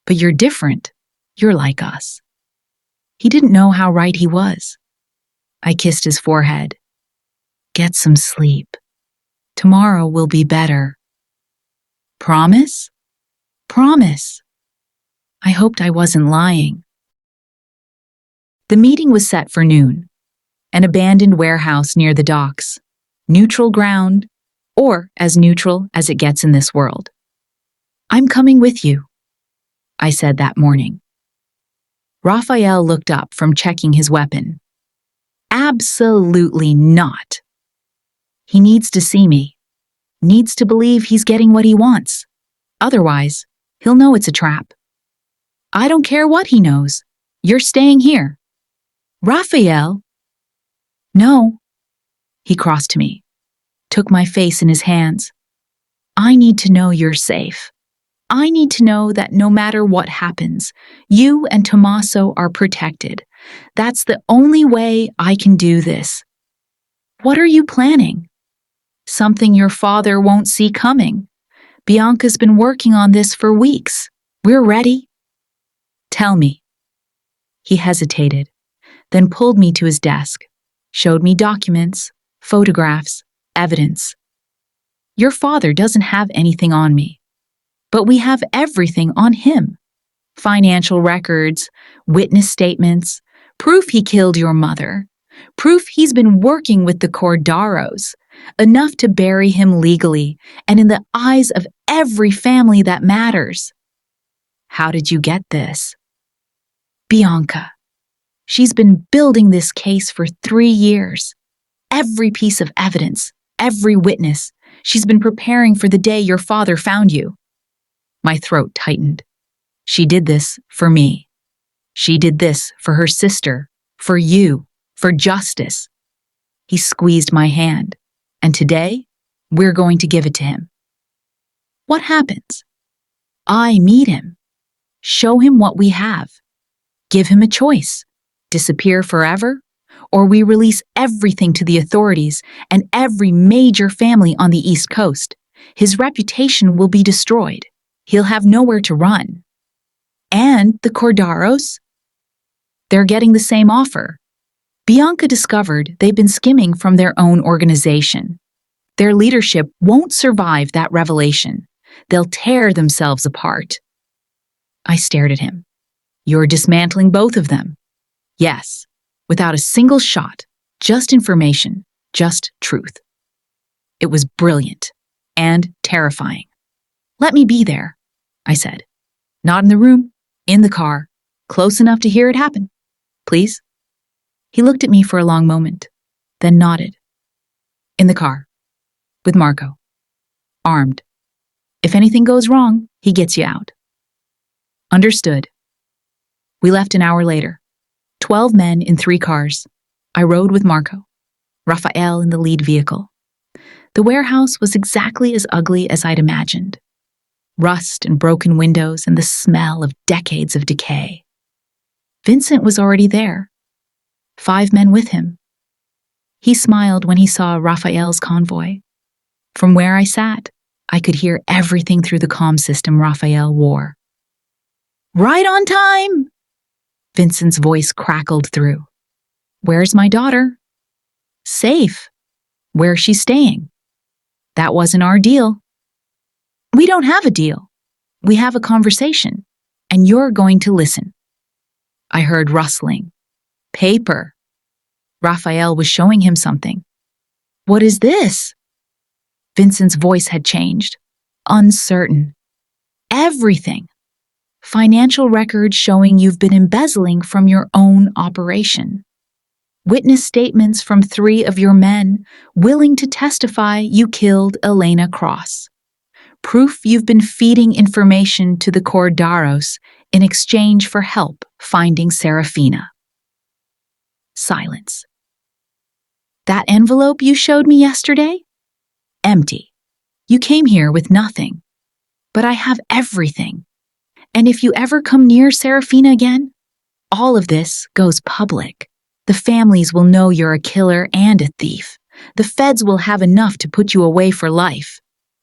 but you're different. You're like us. He didn't know how right he was. I kissed his forehead. Get some sleep. Tomorrow will be better. Promise? Promise. I hoped I wasn't lying. The meeting was set for noon. An abandoned warehouse near the docks. Neutral ground, or as neutral as it gets in this world. I'm coming with you, I said that morning. Raphael looked up from checking his weapon. Absolutely not. He needs to see me. Needs to believe he's getting what he wants. Otherwise, he'll know it's a trap. I don't care what he knows. You're staying here. Raphael. No. He crossed to me, took my face in his hands. I need to know you're safe. I need to know that no matter what happens, you and Tommaso are protected. That's the only way I can do this. What are you planning? Something your father won't see coming. Bianca's been working on this for weeks. We're ready. Tell me. He hesitated, then pulled me to his desk, showed me documents, photographs, evidence. Your father doesn't have anything on me, but we have everything on him. Financial records, witness statements, proof he killed your mother, proof he's been working with the Cordaros, enough to bury him legally and in the eyes of every family that matters. How did you get this? Bianca. She's been building this case for 3 years. Every piece of evidence, every witness, she's been preparing for the day your father found you. My throat tightened. She did this for me. She did this for her sister, for you, for justice. He squeezed my hand, and today, we're going to give it to him. What happens? I meet him. Show him what we have. Give him a choice. Disappear forever, or we release everything to the authorities and every major family on the East Coast. His reputation will be destroyed. He'll have nowhere to run. And the Cordaros? They're getting the same offer. Bianca discovered they've been skimming from their own organization. Their leadership won't survive that revelation. They'll tear themselves apart. I stared at him. You're dismantling both of them. Yes, without a single shot, just information, just truth. It was brilliant and terrifying. Let me be there, I said. Not in the room, in the car, close enough to hear it happen. Please? He looked at me for a long moment, then nodded. In the car, with Marco, armed. If anything goes wrong, he gets you out. Understood. We left an hour later. 12 men in 3 cars. I rode with Marco, Raphael in the lead vehicle. The warehouse was exactly as ugly as I'd imagined. Rust and broken windows and the smell of decades of decay. Vincent was already there. 5 men with him. He smiled when he saw Raphael's convoy. From where I sat, I could hear everything through the comm system Raphael wore. Right on time! Vincent's voice crackled through. Where's my daughter? Safe. Where she's staying. That wasn't our deal. We don't have a deal. We have a conversation, and you're going to listen. I heard rustling. Paper. Raphael was showing him something. What is this? Vincent's voice had changed. Uncertain. Everything. Financial records showing you've been embezzling from your own operation. Witness statements from 3 of your men willing to testify you killed Elena Cross. Proof you've been feeding information to the Cordaros in exchange for help finding Serafina. Silence. That envelope you showed me yesterday? Empty. You came here with nothing. But I have everything. And if you ever come near Serafina again, all of this goes public. The families will know you're a killer and a thief. The feds will have enough to put you away for life.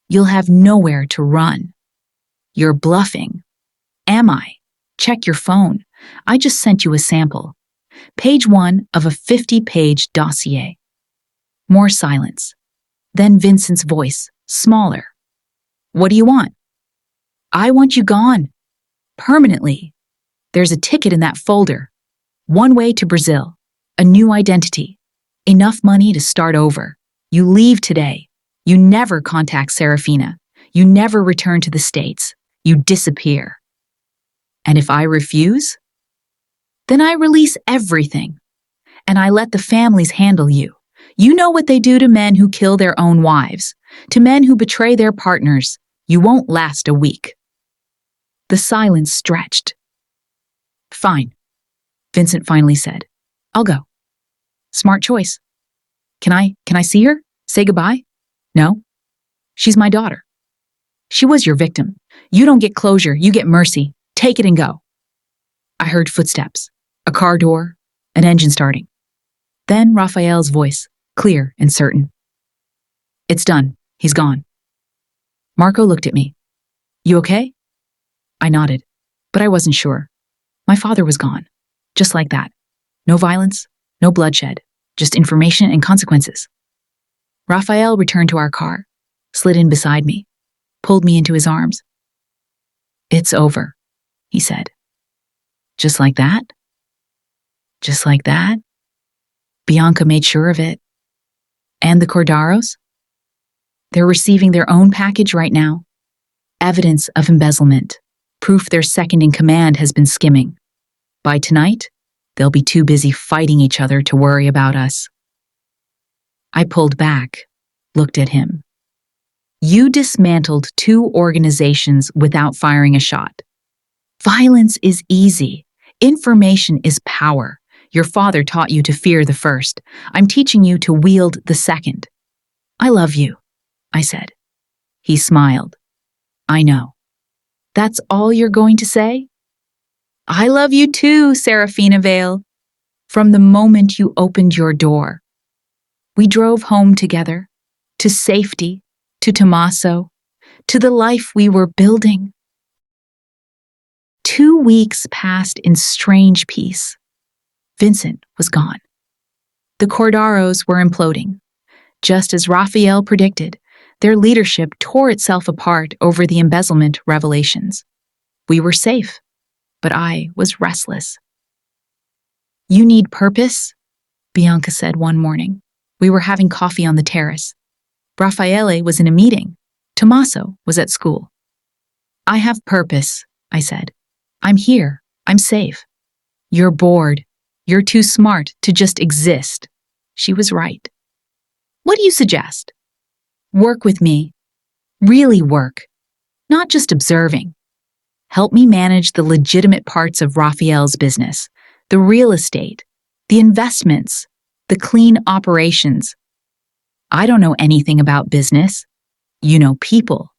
You'll have nowhere to run. You're bluffing. Am I? Check your phone. I just sent you a sample. Page 1 of a 50-page dossier. More silence. Then Vincent's voice, smaller. What do you want? I want you gone. Permanently. There's a ticket in that folder. One way to Brazil. A new identity. Enough money to start over. You leave today. You never contact Serafina. You never return to the States. You disappear. And if I refuse? Then I release everything. And I let the families handle you. You know what they do to men who kill their own wives, to men who betray their partners. You won't last a week. The silence stretched. Fine, Vincent finally said. I'll go. Smart choice. Can I see her? Say goodbye? No? She's my daughter. She was your victim. You don't get closure, you get mercy. Take it and go. I heard footsteps, a car door, an engine starting. Then Raphael's voice, clear and certain. It's done. He's gone. Marco looked at me. You okay? I nodded, but I wasn't sure. My father was gone. Just like that. No violence, no bloodshed, just information and consequences. Raphael returned to our car, slid in beside me, pulled me into his arms. It's over, he said. Just like that? Just like that? Bianca made sure of it. And the Cordaros? They're receiving their own package right now. Evidence of embezzlement. Proof their second in command has been skimming. By tonight, they'll be too busy fighting each other to worry about us. I pulled back, looked at him. You dismantled 2 organizations without firing a shot. Violence is easy. Information is power. Your father taught you to fear the first. I'm teaching you to wield the second. I love you, I said. He smiled. I know. That's all you're going to say? I love you too, Serafina Vale. From the moment you opened your door. We drove home together, to safety, to Tommaso, to the life we were building. 2 weeks passed in strange peace. Vincent was gone. The Cordaros were imploding. Just as Raphael predicted, their leadership tore itself apart over the embezzlement revelations. We were safe, but I was restless. You need purpose? Bianca said one morning. We were having coffee on the terrace. Raffaele was in a meeting. Tommaso was at school. I have purpose, I said. I'm here. I'm safe. You're bored. You're too smart to just exist. She was right. What do you suggest? Work with me. Really work. Not just observing. Help me manage the legitimate parts of Raphael's business, the real estate, the investments, the clean operations. I don't know anything about business. You know people.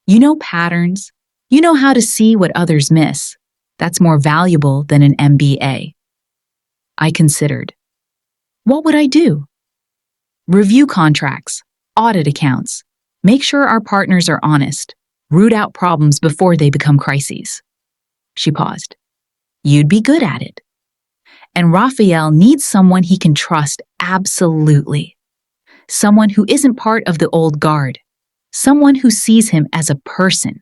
You know patterns. You know how to see what others miss. That's more valuable than an MBA. I considered. What would I do? Review contracts, audit accounts, make sure our partners are honest, root out problems before they become crises. She paused. You'd be good at it. And Raphael needs someone he can trust absolutely. someone who isn't part of the old guard, someone who sees him as a person,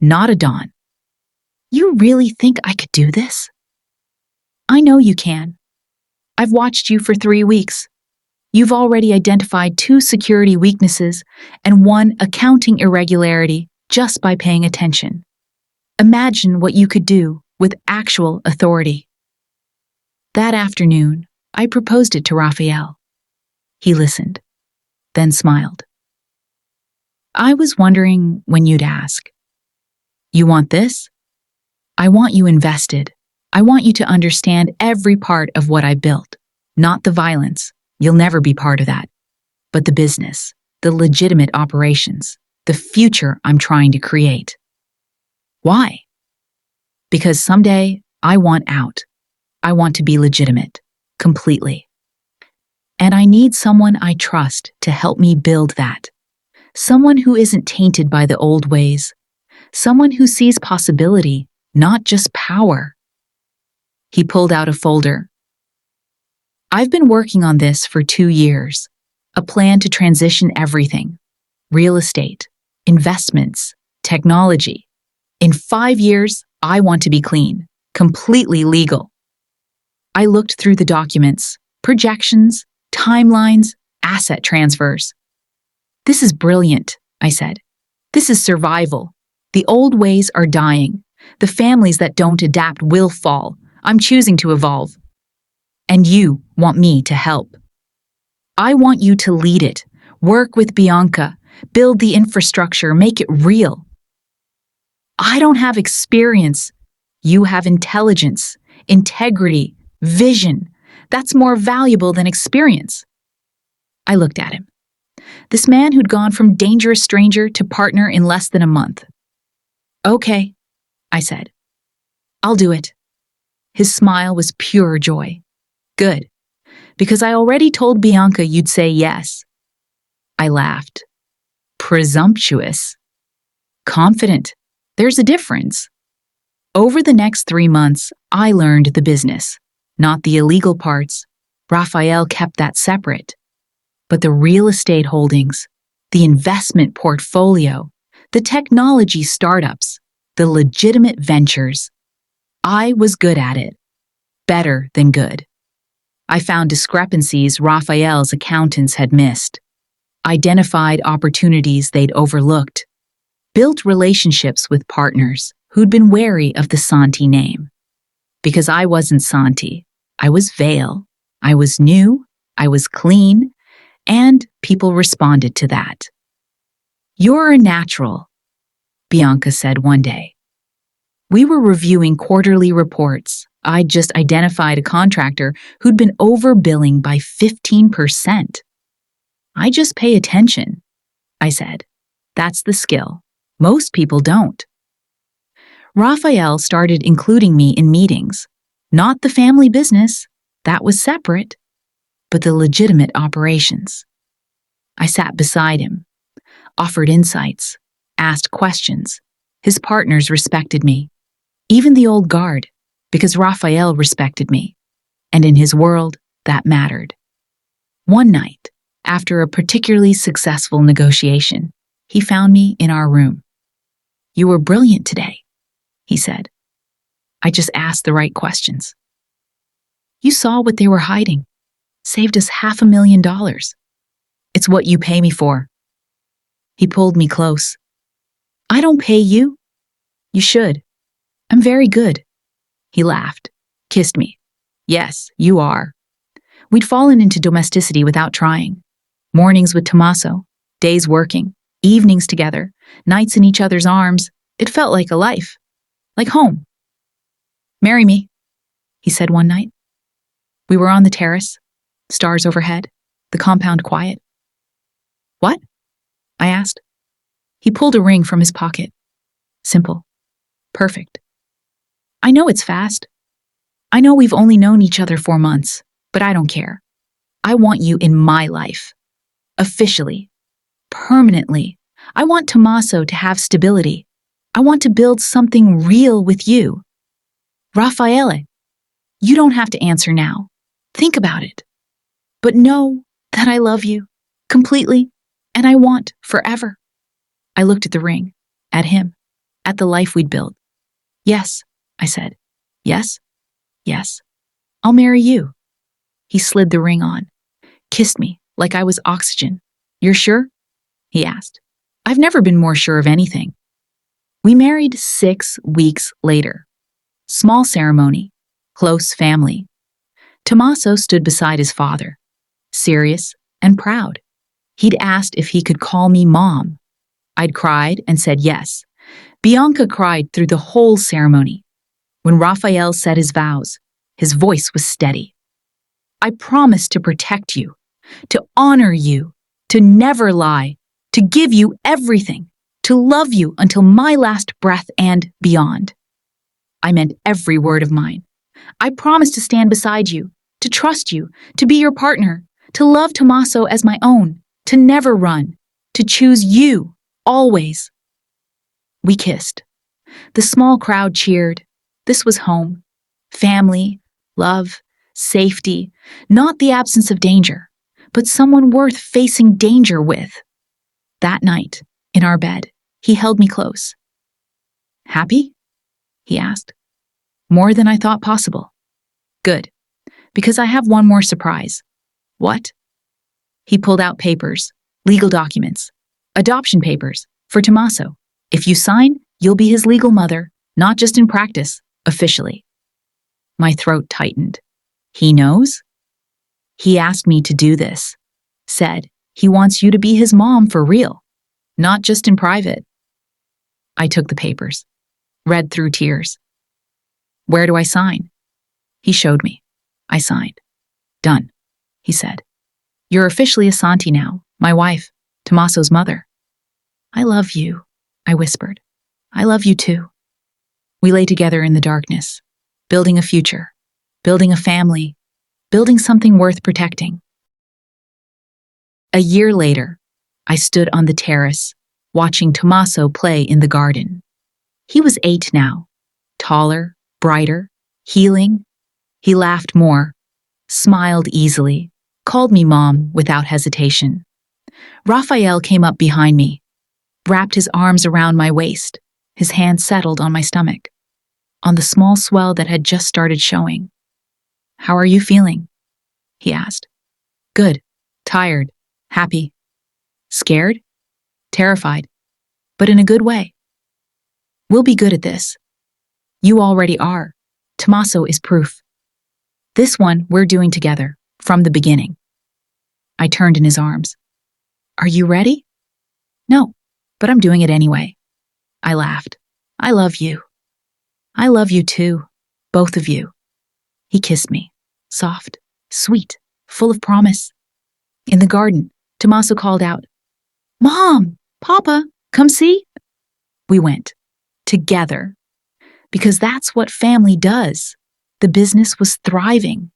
not a Don. You really think I could do this? I know you can. I've watched you for 3 weeks. You've already identified 2 security weaknesses and 1 accounting irregularity just by paying attention. Imagine what you could do with actual authority. That afternoon, I proposed it to Raphael. He listened, then smiled. I was wondering when you'd ask. You want this? I want you invested. I want you to understand every part of what I built, not the violence. You'll never be part of that. But the business, the legitimate operations, the future I'm trying to create. Why? Because someday I want out. I want to be legitimate, completely. And I need someone I trust to help me build that. Someone who isn't tainted by the old ways. Someone who sees possibility, not just power. He pulled out a folder. I've been working on this for 2 years. A plan to transition everything. Real estate, investments, technology. In 5 years, I want to be clean, completely legal. I looked through the documents, projections, timelines, asset transfers. This is brilliant, I said. This is survival. The old ways are dying. The families that don't adapt will fall. I'm choosing to evolve. And you want me to help. I want you to lead it, work with Bianca, build the infrastructure, make it real. I don't have experience. You have intelligence, integrity, vision. That's more valuable than experience. I looked at him. This man who'd gone from dangerous stranger to partner in less than a month. Okay, I said. I'll do it. His smile was pure joy. Good, because I already told Bianca you'd say yes. I laughed. Presumptuous. Confident. There's a difference. Over the next 3 months, I learned the business, not the illegal parts. Raphael kept that separate. But the real estate holdings, the investment portfolio, the technology startups, the legitimate ventures, I was good at it. Better than good. I found discrepancies Raphael's accountants had missed, identified opportunities they'd overlooked, built relationships with partners who'd been wary of the Santi name. Because I wasn't Santi, I was Vale, I was new, I was clean, and people responded to that. You're a natural, Bianca said one day. We were reviewing quarterly reports. I'd just identified a contractor who'd been overbilling by 15%. I just pay attention, I said. That's the skill. Most people don't. Raphael started including me in meetings. Not the family business, that was separate, but the legitimate operations. I sat beside him, offered insights, asked questions. His partners respected me, even the old guard, because Raphael respected me, and in his world, that mattered. One night, after a particularly successful negotiation, he found me in our room. You were brilliant today, he said. I just asked the right questions. You saw what they were hiding. Saved us $500,000. It's what you pay me for. He pulled me close. I don't pay you. You should. I'm very good. He laughed, kissed me. Yes, you are. We'd fallen into domesticity without trying. Mornings with Tommaso, days working, evenings together, nights in each other's arms. It felt like a life, like home. Marry me, he said one night. We were on the terrace, stars overhead, the compound quiet. What? I asked. He pulled a ring from his pocket. Simple. Perfect. I know it's fast. I know we've only known each other 4 months, but I don't care. I want you in my life. Officially. Permanently. I want Tommaso to have stability. I want to build something real with you. Raffaele, you don't have to answer now. Think about it. But know that I love you. Completely. And I want forever. I looked at the ring, at him, at the life we'd built. Yes, I said. Yes, yes. I'll marry you. He slid the ring on, kissed me like I was oxygen. You're sure? He asked. I've never been more sure of anything. We married 6 weeks later. Small ceremony, close family. Tommaso stood beside his father, serious and proud. He'd asked if he could call me Mom. I'd cried and said yes. Bianca cried through the whole ceremony. When Raphael said his vows, his voice was steady. I promise to protect you, to honor you, to never lie, to give you everything, to love you until my last breath and beyond. I meant every word of mine. I promise to stand beside you, to trust you, to be your partner, to love Tommaso as my own, to never run, to choose you, always. We kissed. The small crowd cheered. This was home. Family, love, safety, not the absence of danger, but someone worth facing danger with. That night, in our bed, he held me close. Happy? He asked. More than I thought possible. Good, because I have one more surprise. What? He pulled out papers, legal documents, adoption papers, for Tommaso. If you sign, you'll be his legal mother, not just in practice, officially. My throat tightened. He knows? He asked me to do this. Said he wants you to be his mom for real, not just in private. I took the papers, read through tears. Where do I sign? He showed me. I signed. Done, he said. You're officially a Santi now, my wife, Tommaso's mother. I love you, I whispered. I love you too. We lay together in the darkness, building a future, building a family, building something worth protecting. A year later, I stood on the terrace, watching Tommaso play in the garden. He was 8 now, taller, brighter, healing. He laughed more, smiled easily, called me Mom without hesitation. Raphael came up behind me, wrapped his arms around my waist, his hand settled on my stomach, on the small swell that had just started showing. How are you feeling? He asked. Good, tired, happy, scared, terrified, but in a good way. We'll be good at this. You already are. Tommaso is proof. This one we're doing together, from the beginning. I turned in his arms. Are you ready? No, but I'm doing it anyway. I laughed. I love you. I love you too, both of you. He kissed me, soft, sweet, full of promise. In the garden, Tommaso called out, Mom, Papa, come see. We went, together, because that's what family does. The business was thriving.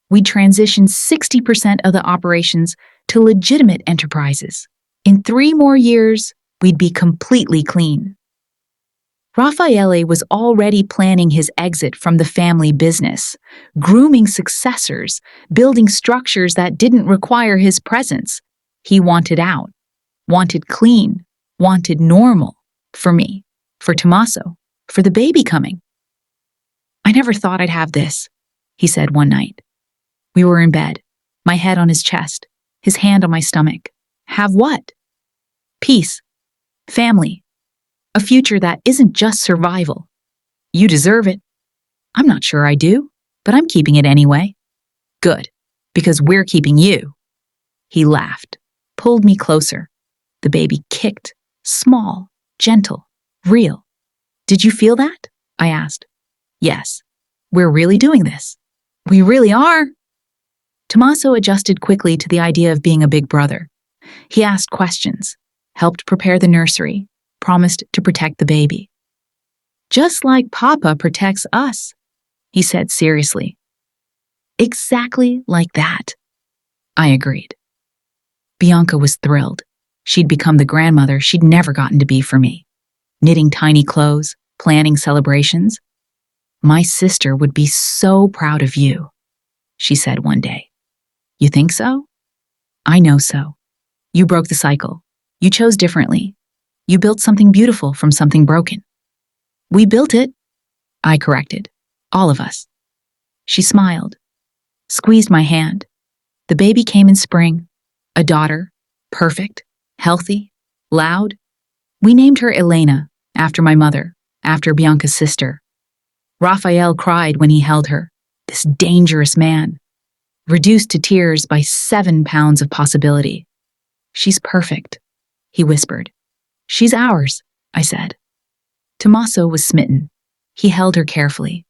We transitioned 60% of the operations to legitimate enterprises. In 3 more years, we'd be completely clean. Raffaele was already planning his exit from the family business, grooming successors, building structures that didn't require his presence. He wanted out, wanted clean, wanted normal, for me, for Tommaso, for the baby coming. I never thought I'd have this, he said one night. We were in bed, my head on his chest, his hand on my stomach. Have what? Peace, family, a future that isn't just survival. You deserve it. I'm not sure I do, but I'm keeping it anyway. Good, because we're keeping you. He laughed, pulled me closer. The baby kicked, small, gentle, real. Did you feel that? I asked. Yes, we're really doing this. We really are. Tommaso adjusted quickly to the idea of being a big brother. He asked questions, helped prepare the nursery, promised to protect the baby. Just like Papa protects us, he said seriously. Exactly like that, I agreed. Bianca was thrilled. She'd become the grandmother she'd never gotten to be for me, knitting tiny clothes, planning celebrations. My sister would be so proud of you, she said one day. You think so? I know so. You broke the cycle. You chose differently. You built something beautiful from something broken. We built it, I corrected. All of us. She smiled, squeezed my hand. The baby came in spring. A daughter, perfect, healthy, loud. We named her Elena, after my mother, after Bianca's sister. Raphael cried when he held her, this dangerous man, reduced to tears by 7 pounds of possibility. She's perfect, he whispered. She's ours, I said. Tommaso was smitten. He held her carefully,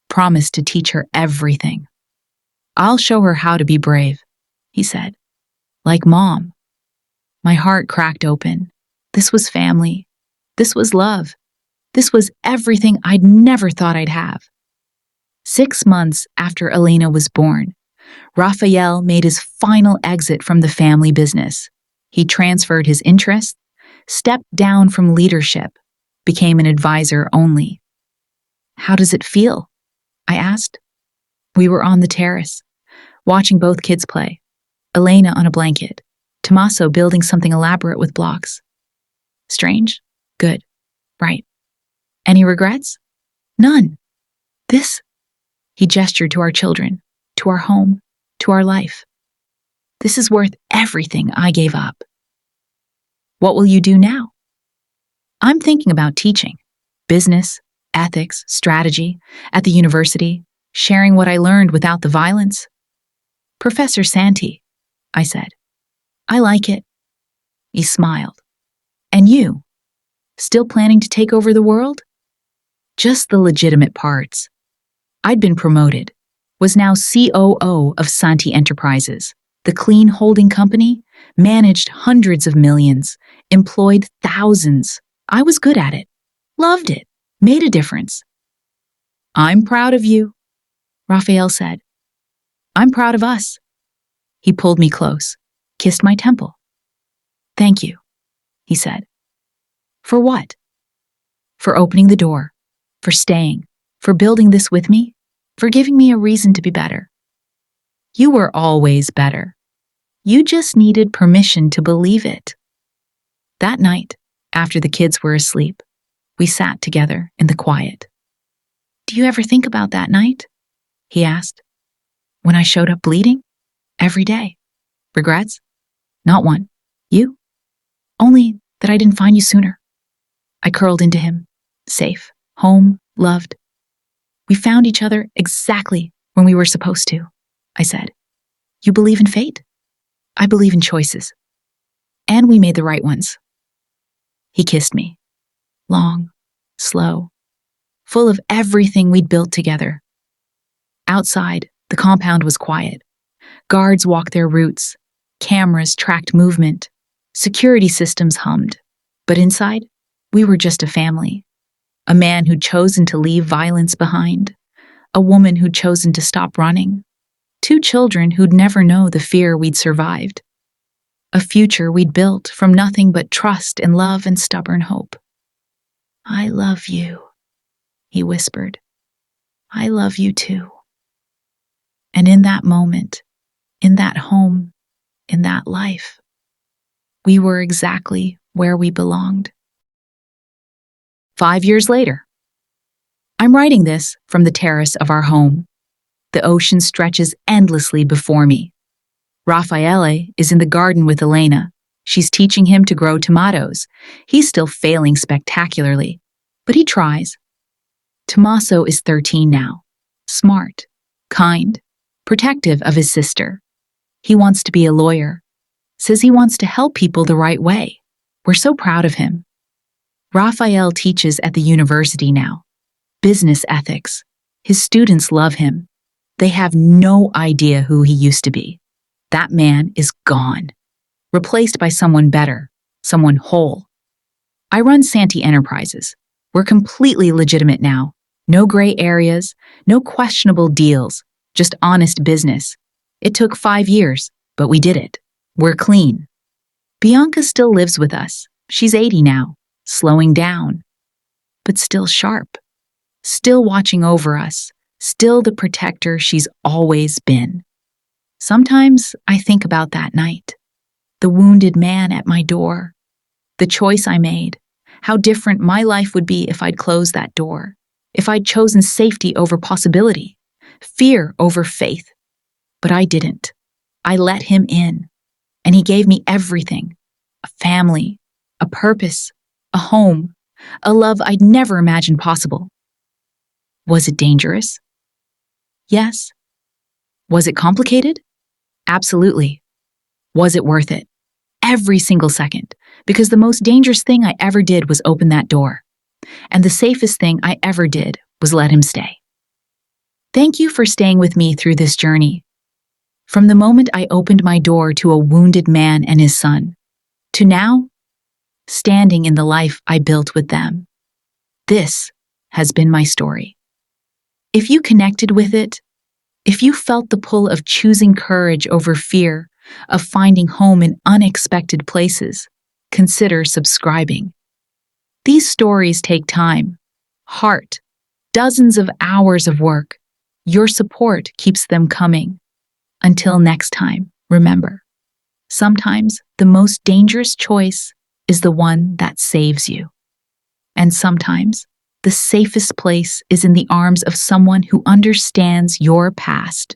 promised to teach her everything. I'll show her how to be brave, he said. Like Mom. My heart cracked open. This was family. This was love. This was everything I'd never thought I'd have. 6 months after Elena was born, Raphael made his final exit from the family business. He transferred his interests, stepped down from leadership, became an advisor only. How does it feel? I asked. We were on the terrace, watching both kids play. Elena on a blanket, Tommaso building something elaborate with blocks. Strange? Good. Right. Any regrets? None. This, he gestured to our children, to our home, to our life. This is worth everything I gave up. What will you do now? I'm thinking about teaching, business, ethics, strategy, at the university, sharing what I learned without the violence. Professor Santi, I said. I like it. He smiled. And you? Still planning to take over the world? Just the legitimate parts. I'd been promoted, was now COO of Santi Enterprises, the clean holding company, managed hundreds of millions, employed thousands. I was good at it, loved it, made a difference. I'm proud of you, Raphael said. I'm proud of us. He pulled me close, kissed my temple. Thank you, he said. For what? For opening the door, for staying, for building this with me, for giving me a reason to be better. You were always better. You just needed permission to believe it. That night, after the kids were asleep, we sat together in the quiet. Do you ever think about that night? He asked. When I showed up bleeding? Every day. Regrets? Not one. You? Only that I didn't find you sooner. I curled into him, safe, home, loved. We found each other exactly when we were supposed to, I said. You believe in fate? I believe in choices. And we made the right ones. He kissed me. Long, slow, full of everything we'd built together. Outside, the compound was quiet. Guards walked their routes. Cameras tracked movement. Security systems hummed. But inside, we were just a family. A man who'd chosen to leave violence behind. A woman who'd chosen to stop running. 2 children who'd never know the fear we'd survived. A future we'd built from nothing but trust and love and stubborn hope. I love you, he whispered. I love you too. And in that moment, in that home, in that life, we were exactly where we belonged. 5 years later. I'm writing this from the terrace of our home. The ocean stretches endlessly before me. Raffaele is in the garden with Elena. She's teaching him to grow tomatoes. He's still failing spectacularly, but he tries. Tommaso is 13 now, smart, kind, protective of his sister. He wants to be a lawyer, says he wants to help people the right way. We're so proud of him. Raphael teaches at the university now. Business ethics. His students love him. They have no idea who he used to be. That man is gone, replaced by someone better, someone whole. I run Santi Enterprises. We're completely legitimate now. No gray areas, no questionable deals, just honest business. It took 5 years, but we did it. We're clean. Bianca still lives with us. She's 80 now, slowing down, but still sharp, still watching over us, still the protector she's always been. Sometimes I think about that night, the wounded man at my door, the choice I made, how different my life would be if I'd closed that door, if I'd chosen safety over possibility, fear over faith. But I didn't. I let him in, and he gave me everything: a family, a purpose, a home, a love I'd never imagined possible. Was it dangerous? Yes. Was it complicated? Absolutely. Was it worth it? Every single second, because the most dangerous thing I ever did was open that door, and the safest thing I ever did was let him stay. Thank you for staying with me through this journey. From the moment I opened my door to a wounded man and his son, to now, standing in the life I built with them. This has been my story. If you connected with it, if you felt the pull of choosing courage over fear, of finding home in unexpected places, consider subscribing. These stories take time, heart, dozens of hours of work. Your support keeps them coming. Until next time, remember, sometimes the most dangerous choice is the one that saves you. And sometimes the safest place is in the arms of someone who understands your past.